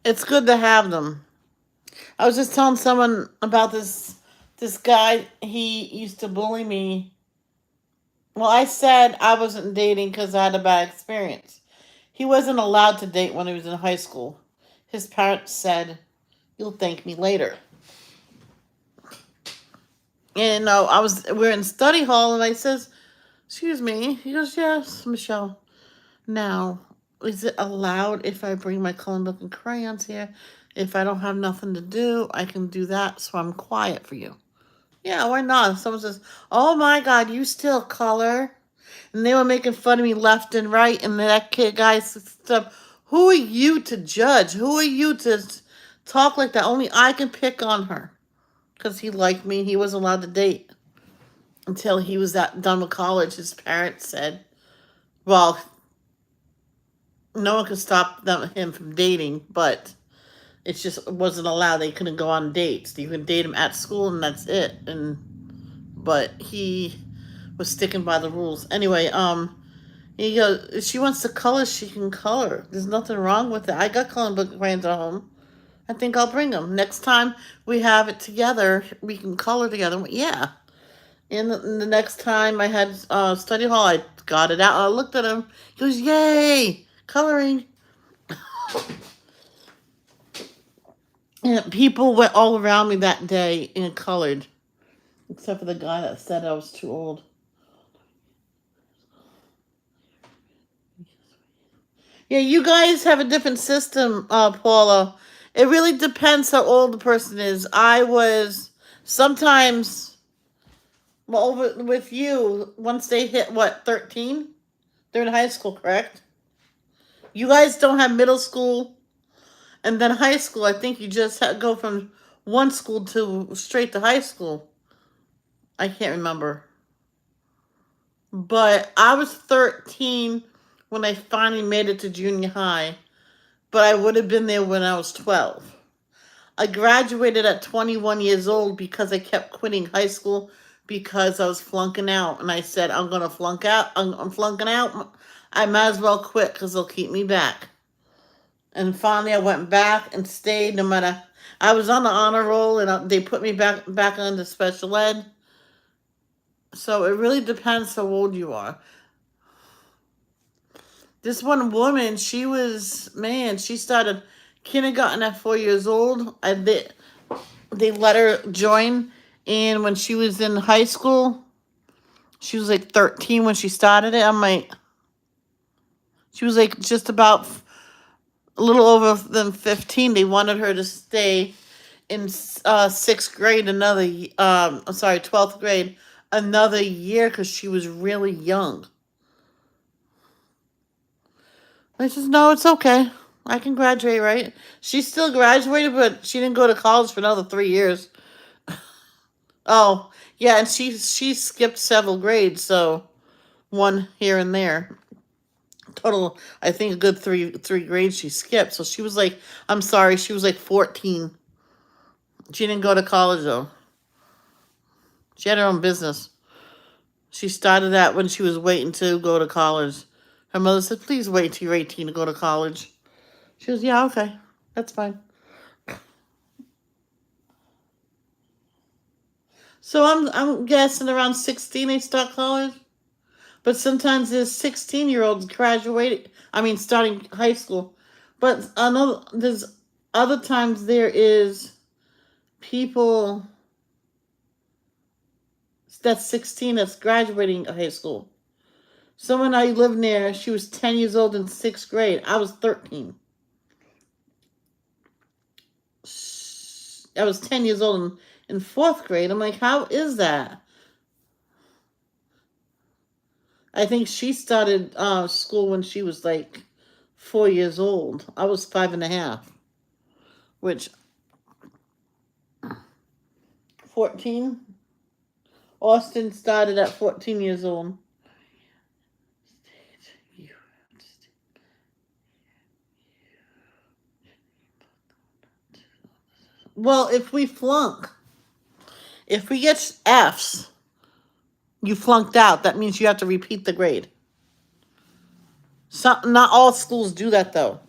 It's good to have them. I was just telling someone about this guy. He used to bully me. Well, I said I wasn't dating because I had a bad experience. He wasn't allowed to date when he was in high school. His parents said, "You'll thank me later." And we're in study hall, and I says, "Excuse me." He goes, "Yes, Michelle. Now, is it allowed if I bring my coloring book and crayons here? If I don't have nothing to do, I can do that, so I'm quiet for you." Yeah, why not? If someone says, "Oh my God, you still color?" And they were making fun of me left and right, and that kid guy stuff. Who are you to judge? Who are you to talk like that? Only I can pick on her because he liked me. He wasn't allowed to date until he was done with college. His parents said, "Well, no one could stop him from dating, but it just wasn't allowed. They couldn't go on dates. You can date him at school, and that's it." But he was sticking by the rules. Anyway, he goes, if she wants to color, she can color. There's nothing wrong with it. I got coloring book crayons at home. I think I'll bring them. Next time we have it together, we can color together. Yeah. And the next time I had study hall, I got it out. I looked at him. He goes, "Yay! Coloring." And people went all around me that day and colored. Except for the guy that said I was too old. Yeah, you guys have a different system, Paula. It really depends how old the person is. I was sometimes, well, with you, once they hit, what, 13? They're in high school, correct? You guys don't have middle school and then high school. I think you just go from one school to straight to high school. I can't remember. But I was 13 when I finally made it to junior high, but I would have been there when I was 12. I graduated at 21 years old because I kept quitting high school because I was flunking out. And I said, I'm going to flunk out. I'm flunking out. I might as well quit because they'll keep me back. And finally, I went back and stayed. No matter, I was on the honor roll, and they put me back on the special ed. So it really depends how old you are. This one woman, she was, man, she started kindergarten at 4 years old. They let her join, and when she was in high school, she was like 13 when she started it. I'm like, she was like just about a little over than 15. They wanted her to stay in sixth grade I'm sorry, 12th grade another year because she was really young. I says, no, it's okay. I can graduate, right? She still graduated, but she didn't go to college for another 3 years. Oh, yeah, and she skipped several grades, so one here and there. Total, I think a good three grades she skipped. So she was like, I'm sorry, she was like 14. She didn't go to college though. She had her own business. She started that when she was waiting to go to college. Her mother said, please wait till you're 18 to go to college. She was, yeah, okay, that's fine. So I'm guessing around 16 they start college. But sometimes there's 16-year-olds graduating. I mean, starting high school. But there's other times there is people that's 16 that's graduating high school. Someone I lived near, she was 10 years old in sixth grade. I was 13. I was 10 years old in fourth grade. I'm like, how is that? I think she started school when she was like 4 years old. I was 5.5, which 14. Austin started at 14 years old. Well, if we flunk, if we get F's, you flunked out. That means you have to repeat the grade. Not all schools do that, though.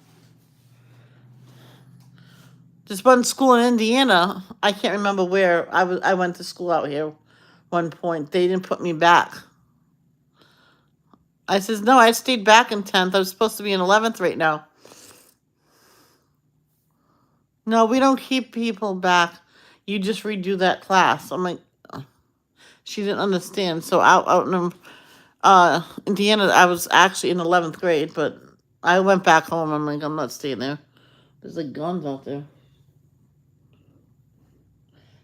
There's one school in Indiana. I can't remember where. I went to school out here one point. They didn't put me back. I says, no, I stayed back in 10th. I was supposed to be in 11th right now. No, we don't keep people back. You just redo that class. I'm like, she didn't understand. So out in Indiana, I was actually in 11th grade, but I went back home. I'm like, I'm not staying there. There's like guns out there.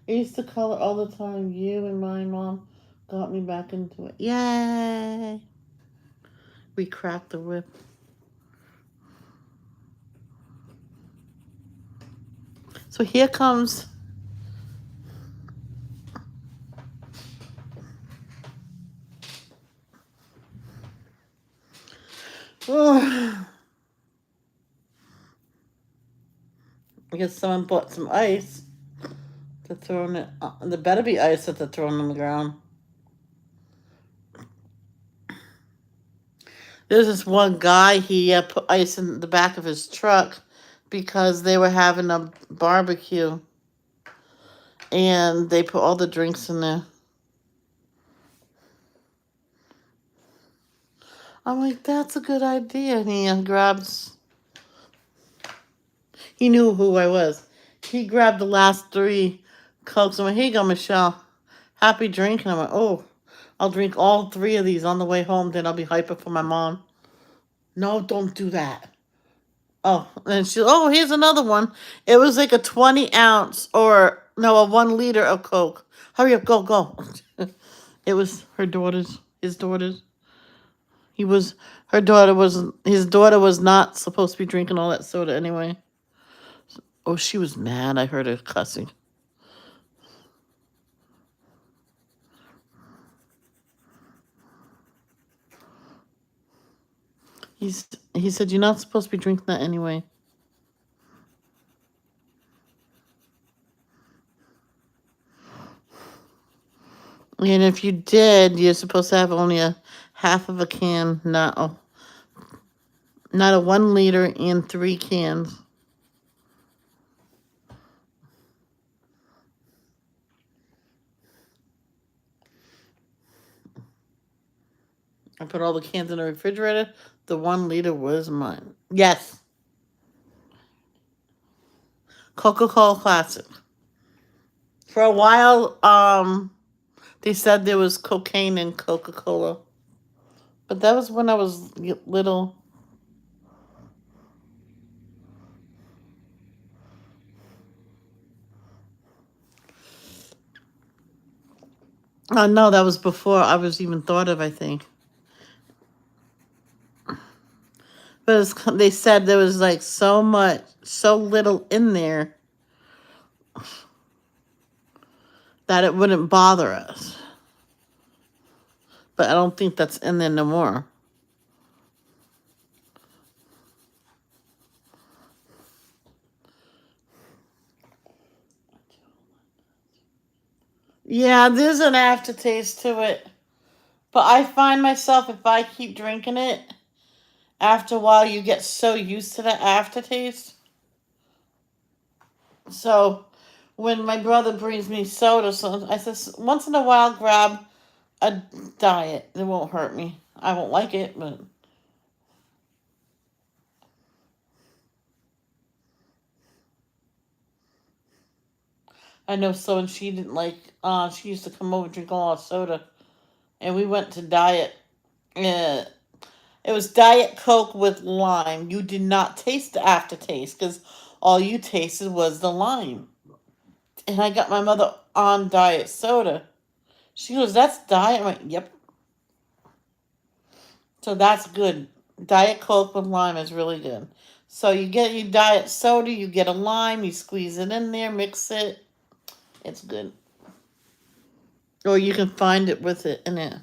I used to color all the time. You and my mom got me back into it. Yay! We cracked the whip. So here comes I guess someone bought some ice to throw in it. There better be ice that they're throwing on the ground. There's this one guy, he put ice in the back of his truck because they were having a barbecue. And they put all the drinks in there. I'm like, that's a good idea. And he grabs, he knew who I was. He grabbed the last 3 Cokes. I'm like, here you go, Michelle. Happy drinking. I'm like, oh, I'll drink all 3 of these on the way home. Then I'll be hyper for my mom. No, don't do that. Oh, and she, oh, here's another one. It was like a 20 ounce or, no, a 1 liter of Coke. Hurry up, go, go. It was his daughter's. His daughter was not supposed to be drinking all that soda anyway. Oh, she was mad. I heard her cussing. He said, you're not supposed to be drinking that anyway. And if you did, you're supposed to have only a half of a can, not Not a 1 liter and 3 cans. I put all the cans in the refrigerator. The 1 liter was mine. Yes. Coca-Cola Classic. For a while, they said there was cocaine in Coca-Cola. But that was when I was little. Oh, no, that was before I was even thought of, I think. But they said there was like so little in there that it wouldn't bother us. But I don't think that's in there no more. Yeah, there's an aftertaste to it. But I find myself, if I keep drinking it, after a while you get so used to the aftertaste. So when my brother brings me soda, so I said, once in a while grab a diet. It won't hurt me. I won't like it, but I know so, and she didn't like, she used to come over and drink a lot of soda. And we went to diet. Uh, it was Diet Coke with lime. You did not taste the aftertaste because all you tasted was the lime. And I got my mother on diet soda. She goes, "That's diet." I went, "Yep." So that's good. Diet Coke with lime is really good. So you get your diet soda, you get a lime, you squeeze it in there, mix it. It's good. Or you can find it with it in it.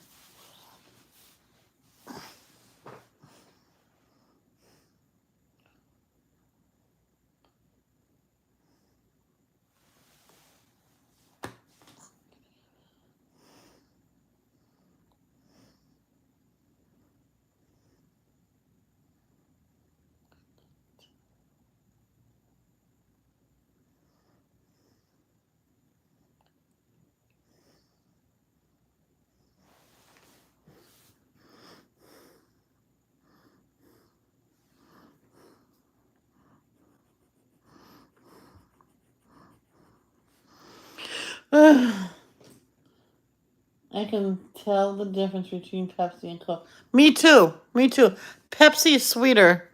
I can tell the difference between Pepsi and Coke. Me too. Me too. Pepsi is sweeter.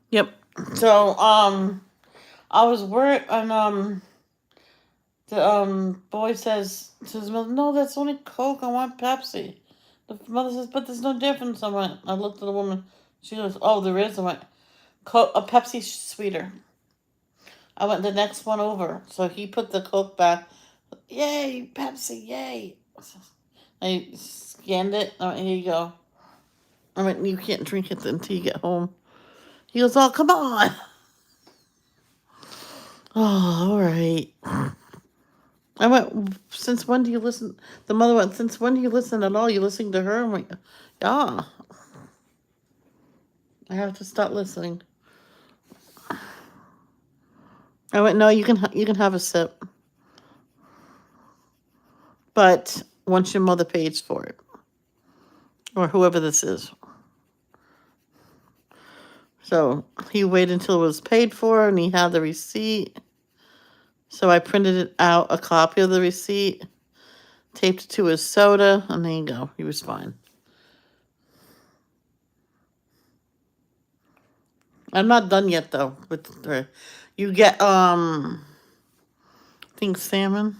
Yep. So, I was worried, and the boy says to his mother, "No, that's only Coke. I want Pepsi." The mother says, "But there's no difference." I looked at the woman. She goes, "Oh, there is." I went, A Pepsi's sweeter." I went the next one over. So he put the Coke back. Yay, Pepsi, yay. I scanned it. I went, "Here you go." I went, "You can't drink it until you get home." He goes, "Oh, come on." Oh, all right. I went, "Since when do you listen?" The mother went, "Since when do you listen at all? You listening to her?" I went, "Yeah. I have to start listening." I went, "No, you can have a sip, but once your mother pays for it, or whoever this is." So he waited until it was paid for, and he had the receipt. So I printed it out, a copy of the receipt, taped it to his soda, and there you go. He was fine. I'm not done yet though with the. You get I think salmon.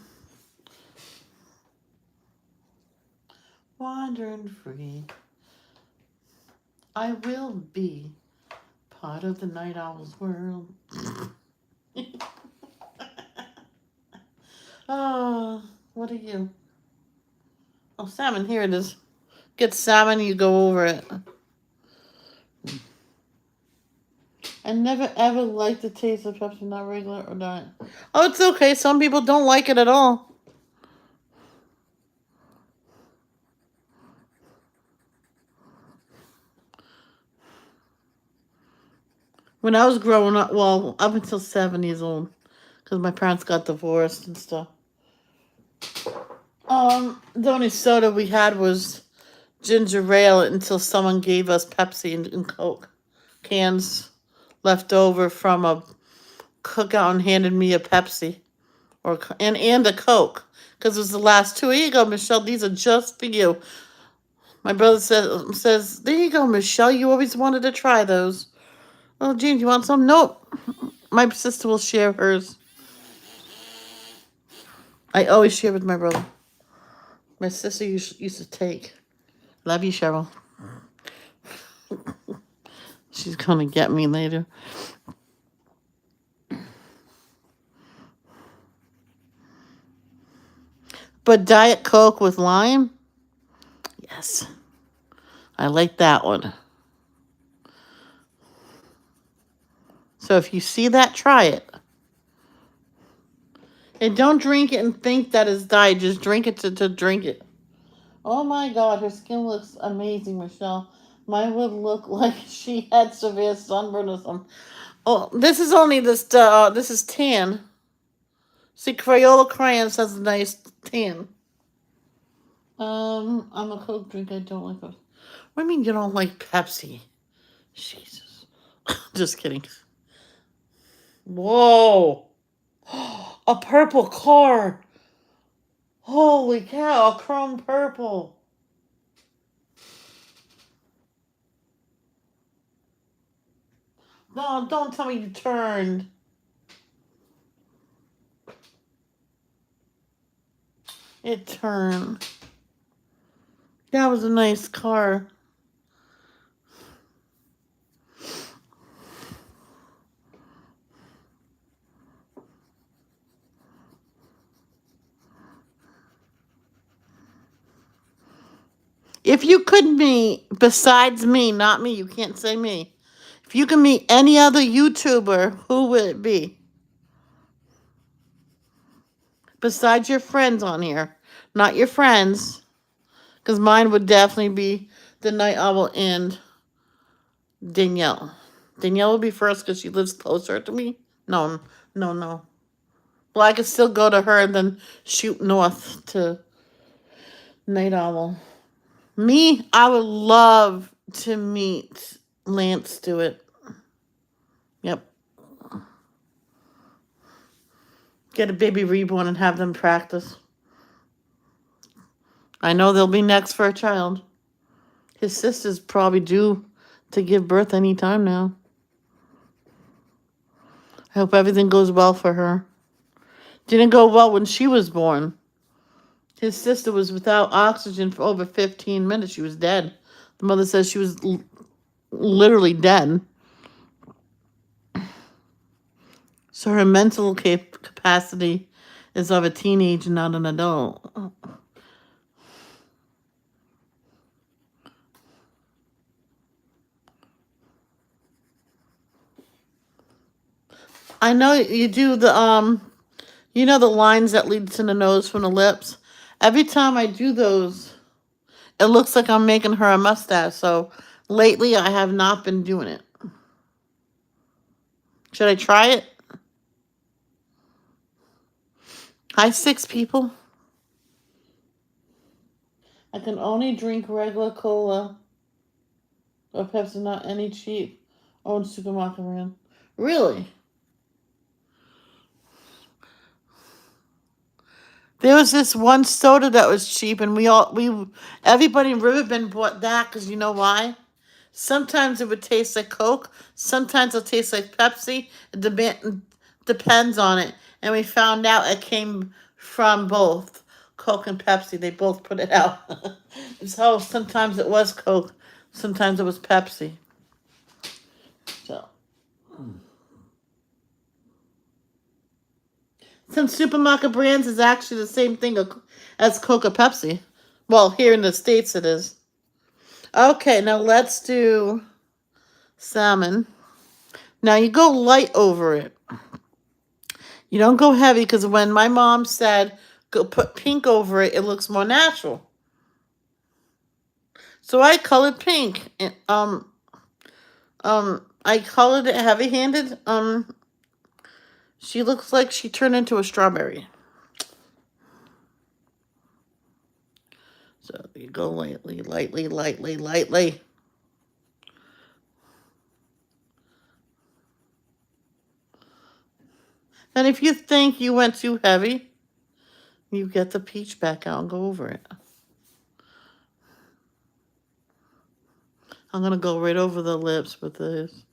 Wandering free. I will be part of the night owl's world. Oh, what are you? Oh, salmon. Here it is. Get salmon, you go over it. I never ever liked the taste of Pepsi, not regular or diet. Oh, it's okay. Some people don't like it at all. When I was growing up, well, up until 7 years old, because my parents got divorced and stuff. The only soda we had was ginger ale until someone gave us Pepsi and Coke cans left over from a cookout and handed me a Pepsi and a Coke because it was the last two. Here you go, Michelle. These are just for you. My brother says there you go, Michelle. You always wanted to try those. Oh, James, you want some? Nope. My sister will share hers. I always share with my brother. My sister used to take. Love you, Cheryl. She's gonna get me later. But Diet Coke with lime? Yes. I like that one. So if you see that, try it. And don't drink it and think that it's diet. Just drink it to drink it. Oh my God, her skin looks amazing, Michelle. Mine would look like she had severe sunburn or something. Oh, this is only this is tan. See, Crayola Crayons has a nice tan. I'm a Coke drinker. I don't like Pepsi. What do you mean you don't like Pepsi? Jesus. Just kidding. Whoa. A purple car. Holy cow, a chrome purple. No, don't tell me you turned. It turned. That was a nice car. If you could meet, besides me, not me, you can't say me. If you could meet any other YouTuber, who would it be? Besides your friends on here. Not your friends. Because mine would definitely be the Night Owl and Danielle. Danielle would be first because she lives closer to me. No. Well, I could still go to her and then shoot north to Night Owl. Me, I would love to meet Lance Stewart. Yep. Get a baby reborn and have them practice. I know they'll be next for a child. His sister's probably due to give birth any time now. I hope everything goes well for her. Didn't go well when she was born. His sister was without oxygen for over 15 minutes. She was dead. The mother says she was literally dead. So her mental capacity is of a teenager, not an adult. I know you do the you know the lines that lead to the nose from the lips. Every time I do those, it looks like I'm making her a mustache. So lately, I have not been doing it. Should I try it? Hi, 6 people. I can only drink regular cola or Pepsi, not any cheap owned supermarket brand. Really? There was this one soda that was cheap, and everybody in Riverbend bought that because you know why? Sometimes it would taste like Coke. Sometimes it'll taste like Pepsi. It depends on it. And we found out it came from both Coke and Pepsi. They both put it out. So sometimes it was Coke. Sometimes it was Pepsi. So some supermarket brands is actually the same thing as Coke or Pepsi. Well, here in the States it is. Okay, now let's do salmon. Now you go light over it. You don't go heavy because when my mom said go put pink over it, it looks more natural. So I colored pink. And, I colored it heavy-handed. She looks like she turned into a strawberry. So you go lightly, lightly, lightly, lightly. And if you think you went too heavy, you get the peach back out and go over it. I'm going to go right over the lips with this.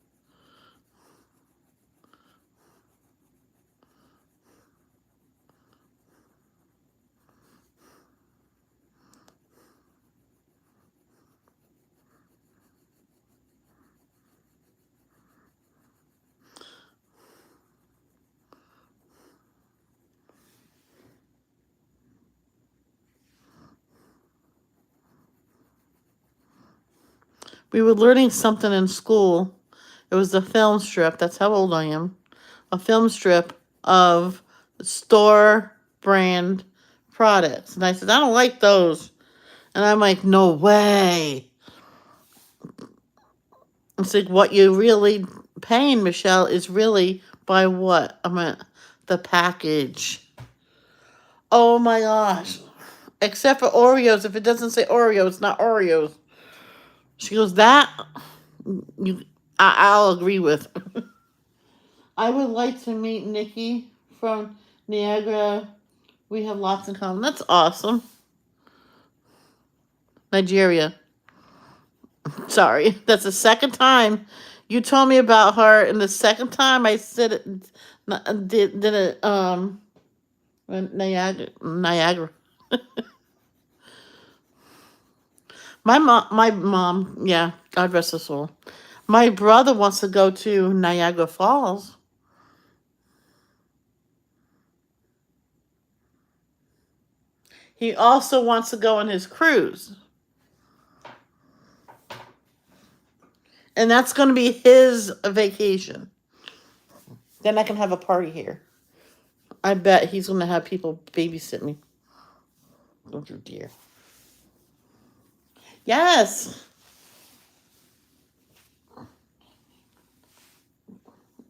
We were learning something in school. It was a film strip. That's how old I am. A film strip of store brand products. And I said, I don't like those. And I'm like, no way. It's like what you're really paying, Michelle, is really by what? I mean, the package. Oh my gosh. Except for Oreos. If it doesn't say Oreo, it's not Oreos. She goes, that I'll agree with. I would like to meet Nikki from Niagara. We have lots in common. That's awesome. Nigeria. Sorry. That's the second time you told me about her, and the second time I said it, did it, Niagara. My mom, yeah, God rest her soul. My brother wants to go to Niagara Falls. He also wants to go on his cruise. And that's going to be his vacation. Then I can have a party here. I bet he's going to have people babysit me. Don't you dear. Yes.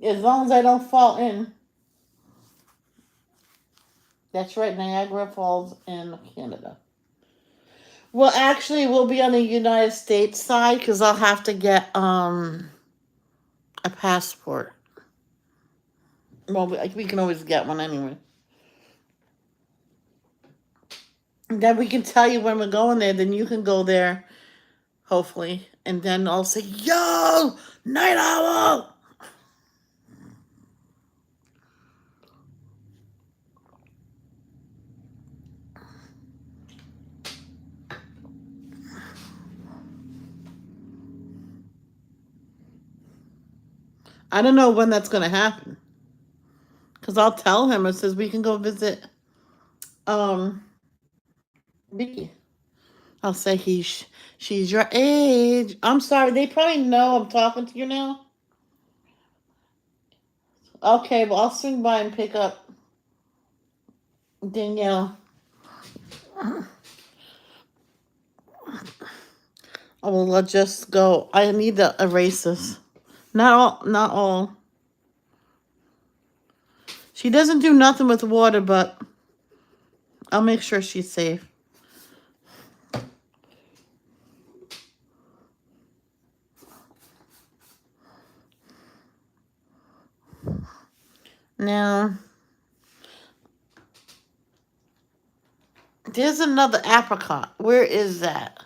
As long as I don't fall in. That's right, Niagara Falls in Canada. Well, actually, we'll be on the United States side because I'll have to get a passport. Well, we can always get one anyway. And then we can tell you when we're going there. Then you can go there, hopefully. And then I'll say, yo, Night Owl! I don't know when that's going to happen. Because I'll tell him, it says we can go visit Vicky. I'll say she's your age. I'm sorry, they probably know I'm talking to you now. Okay, well, I'll swing by and pick up Danielle. I will just go. I need to erase this. Not all, not all. She doesn't do nothing with water, but I'll make sure she's safe. Now, there's another apricot. Where is that?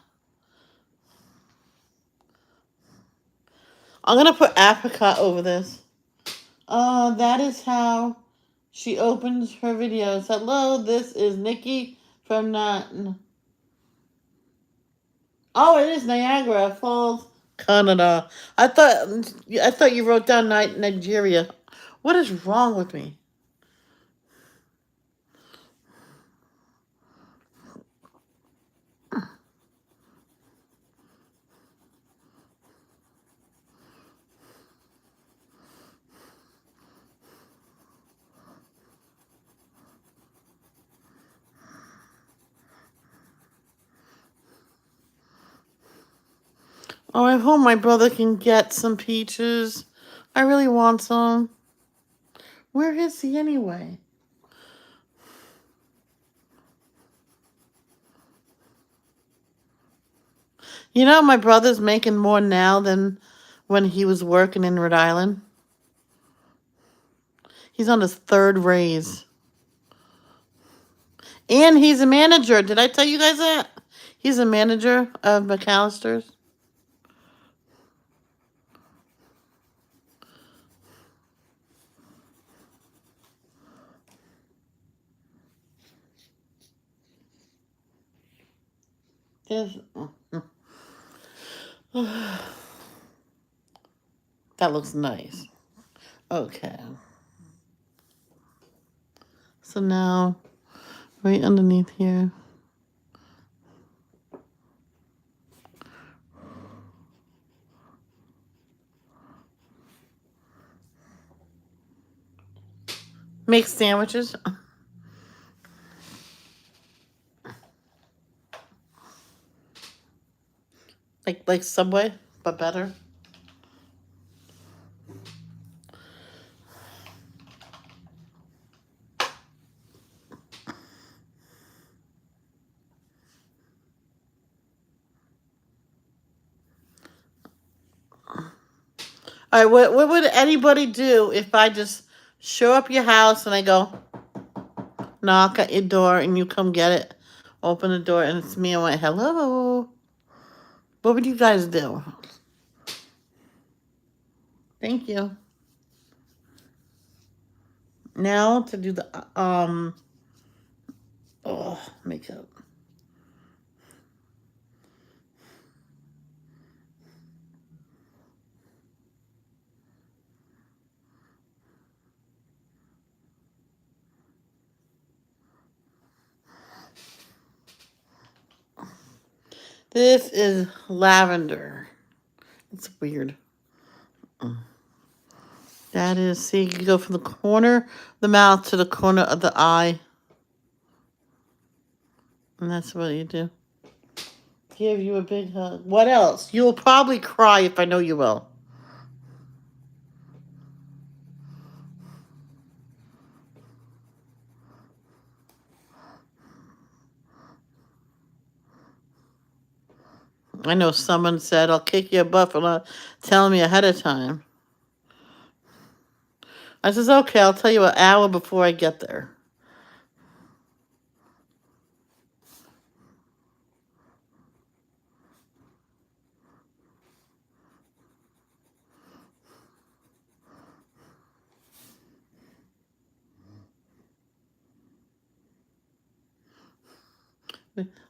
I'm going to put apricot over this. That is how she opens her videos. Hello, this is Nikki from Oh, it is Niagara Falls, Canada. I thought you wrote down Nigeria. What is wrong with me? Oh, I hope my brother can get some peaches. I really want some. Where is he anyway? You know, my brother's making more now than when he was working in Rhode Island. He's on his third raise. And he's a manager. Did I tell you guys that? He's a manager of McAllister's. There's, that looks nice. Okay. So now, right underneath here. Make sandwiches. Like Subway, but better. All right, what would anybody do if I just show up your house and I go knock at your door and you come get it, open the door and it's me and I went, hello? What would you guys do? Thank you. Now to do the makeup. This is lavender. It's weird. That is, see, you can go from the corner of the mouth to the corner of the eye. And that's what you do. Give you a big hug. What else? You'll probably cry if I know you will. I know someone said, I'll kick your butt for not telling me ahead of time. I says, okay, I'll tell you an hour before I get there.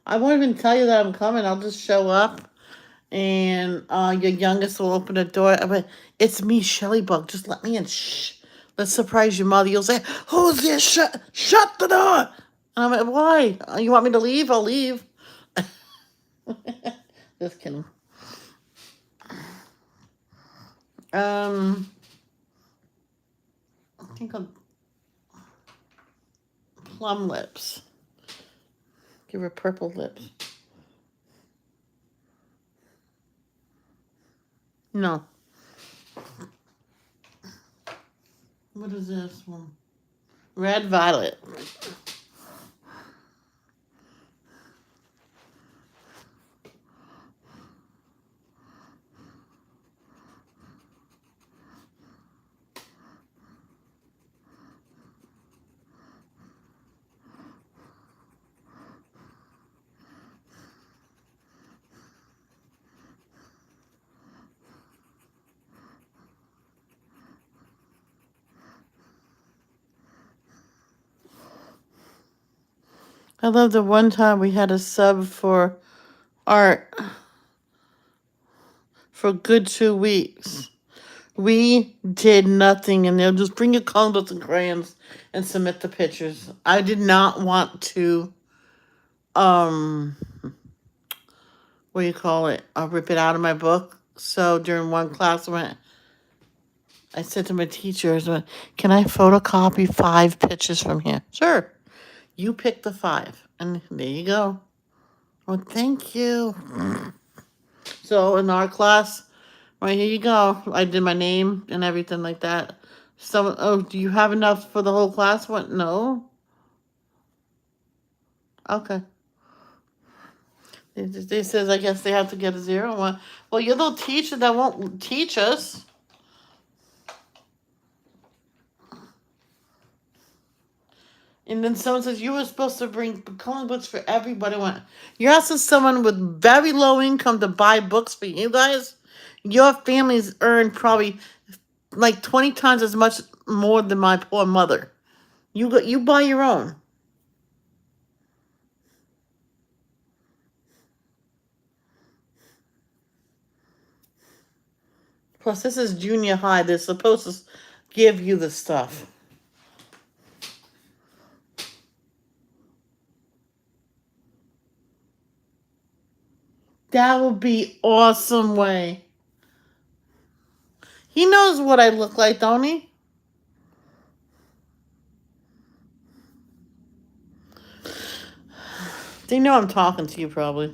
I won't even tell you that I'm coming. I'll just show up, and your youngest will open the door. I mean, it's me, Shelly Bug. Just let me in. Shh. Let's surprise your mother. You'll say, who's there? Shut the door. And I'm like, why? You want me to leave? I'll leave. Just kidding. I think of plum lips. Give her purple lips. No. What is this one? Red violet. I love the one time we had a sub for art for a good 2 weeks. We did nothing, and they'll just bring your coloring and crayons and submit the pictures. I did not want to, what do you call it? I'll rip it out of my book. So during one class, I said to my teachers, can I photocopy 5 pictures from here? Sure. You pick the 5, and there you go. Well, thank you. So in our class, right here you go. I did my name and everything like that. Someone, oh, do you have enough for the whole class? What? No. Okay. They says I guess they have to get a 0. Well, you're the teacher that won't teach us. And then someone says you were supposed to bring coloring books for everybody. You're asking someone with very low income to buy books for you guys? Your families earn probably like 20 times as much more than my poor mother. You buy your own. Plus, this is junior high. They're supposed to give you the stuff. That would be awesome way. He knows what I look like, don't he? They know I'm talking to you, probably.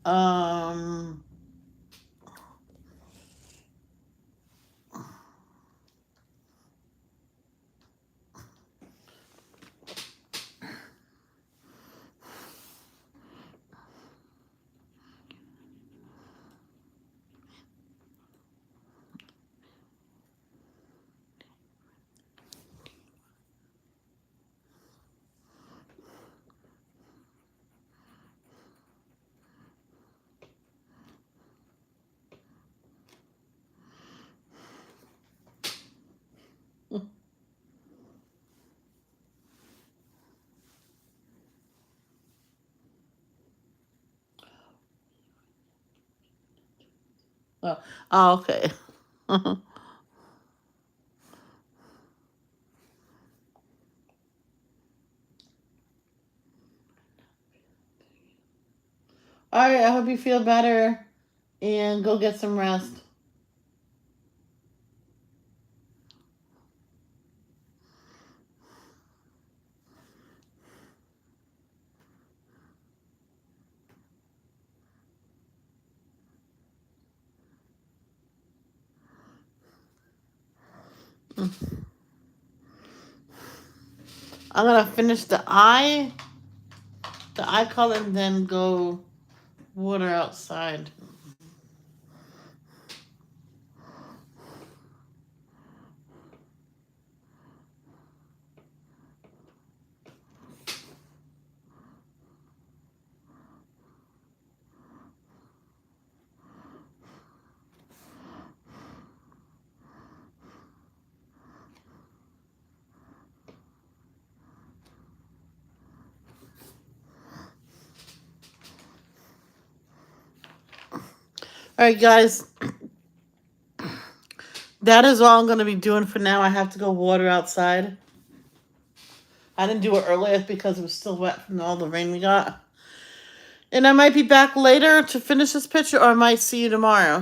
um. Oh, okay. All right. I hope you feel better and go get some rest. I'm gonna finish the eye color, and then go water outside. All right, guys. That is all I'm gonna be doing for now. I have to go water outside. I didn't do it earlier because it was still wet from all the rain we got. And I might be back later to finish this picture, or I might see you tomorrow.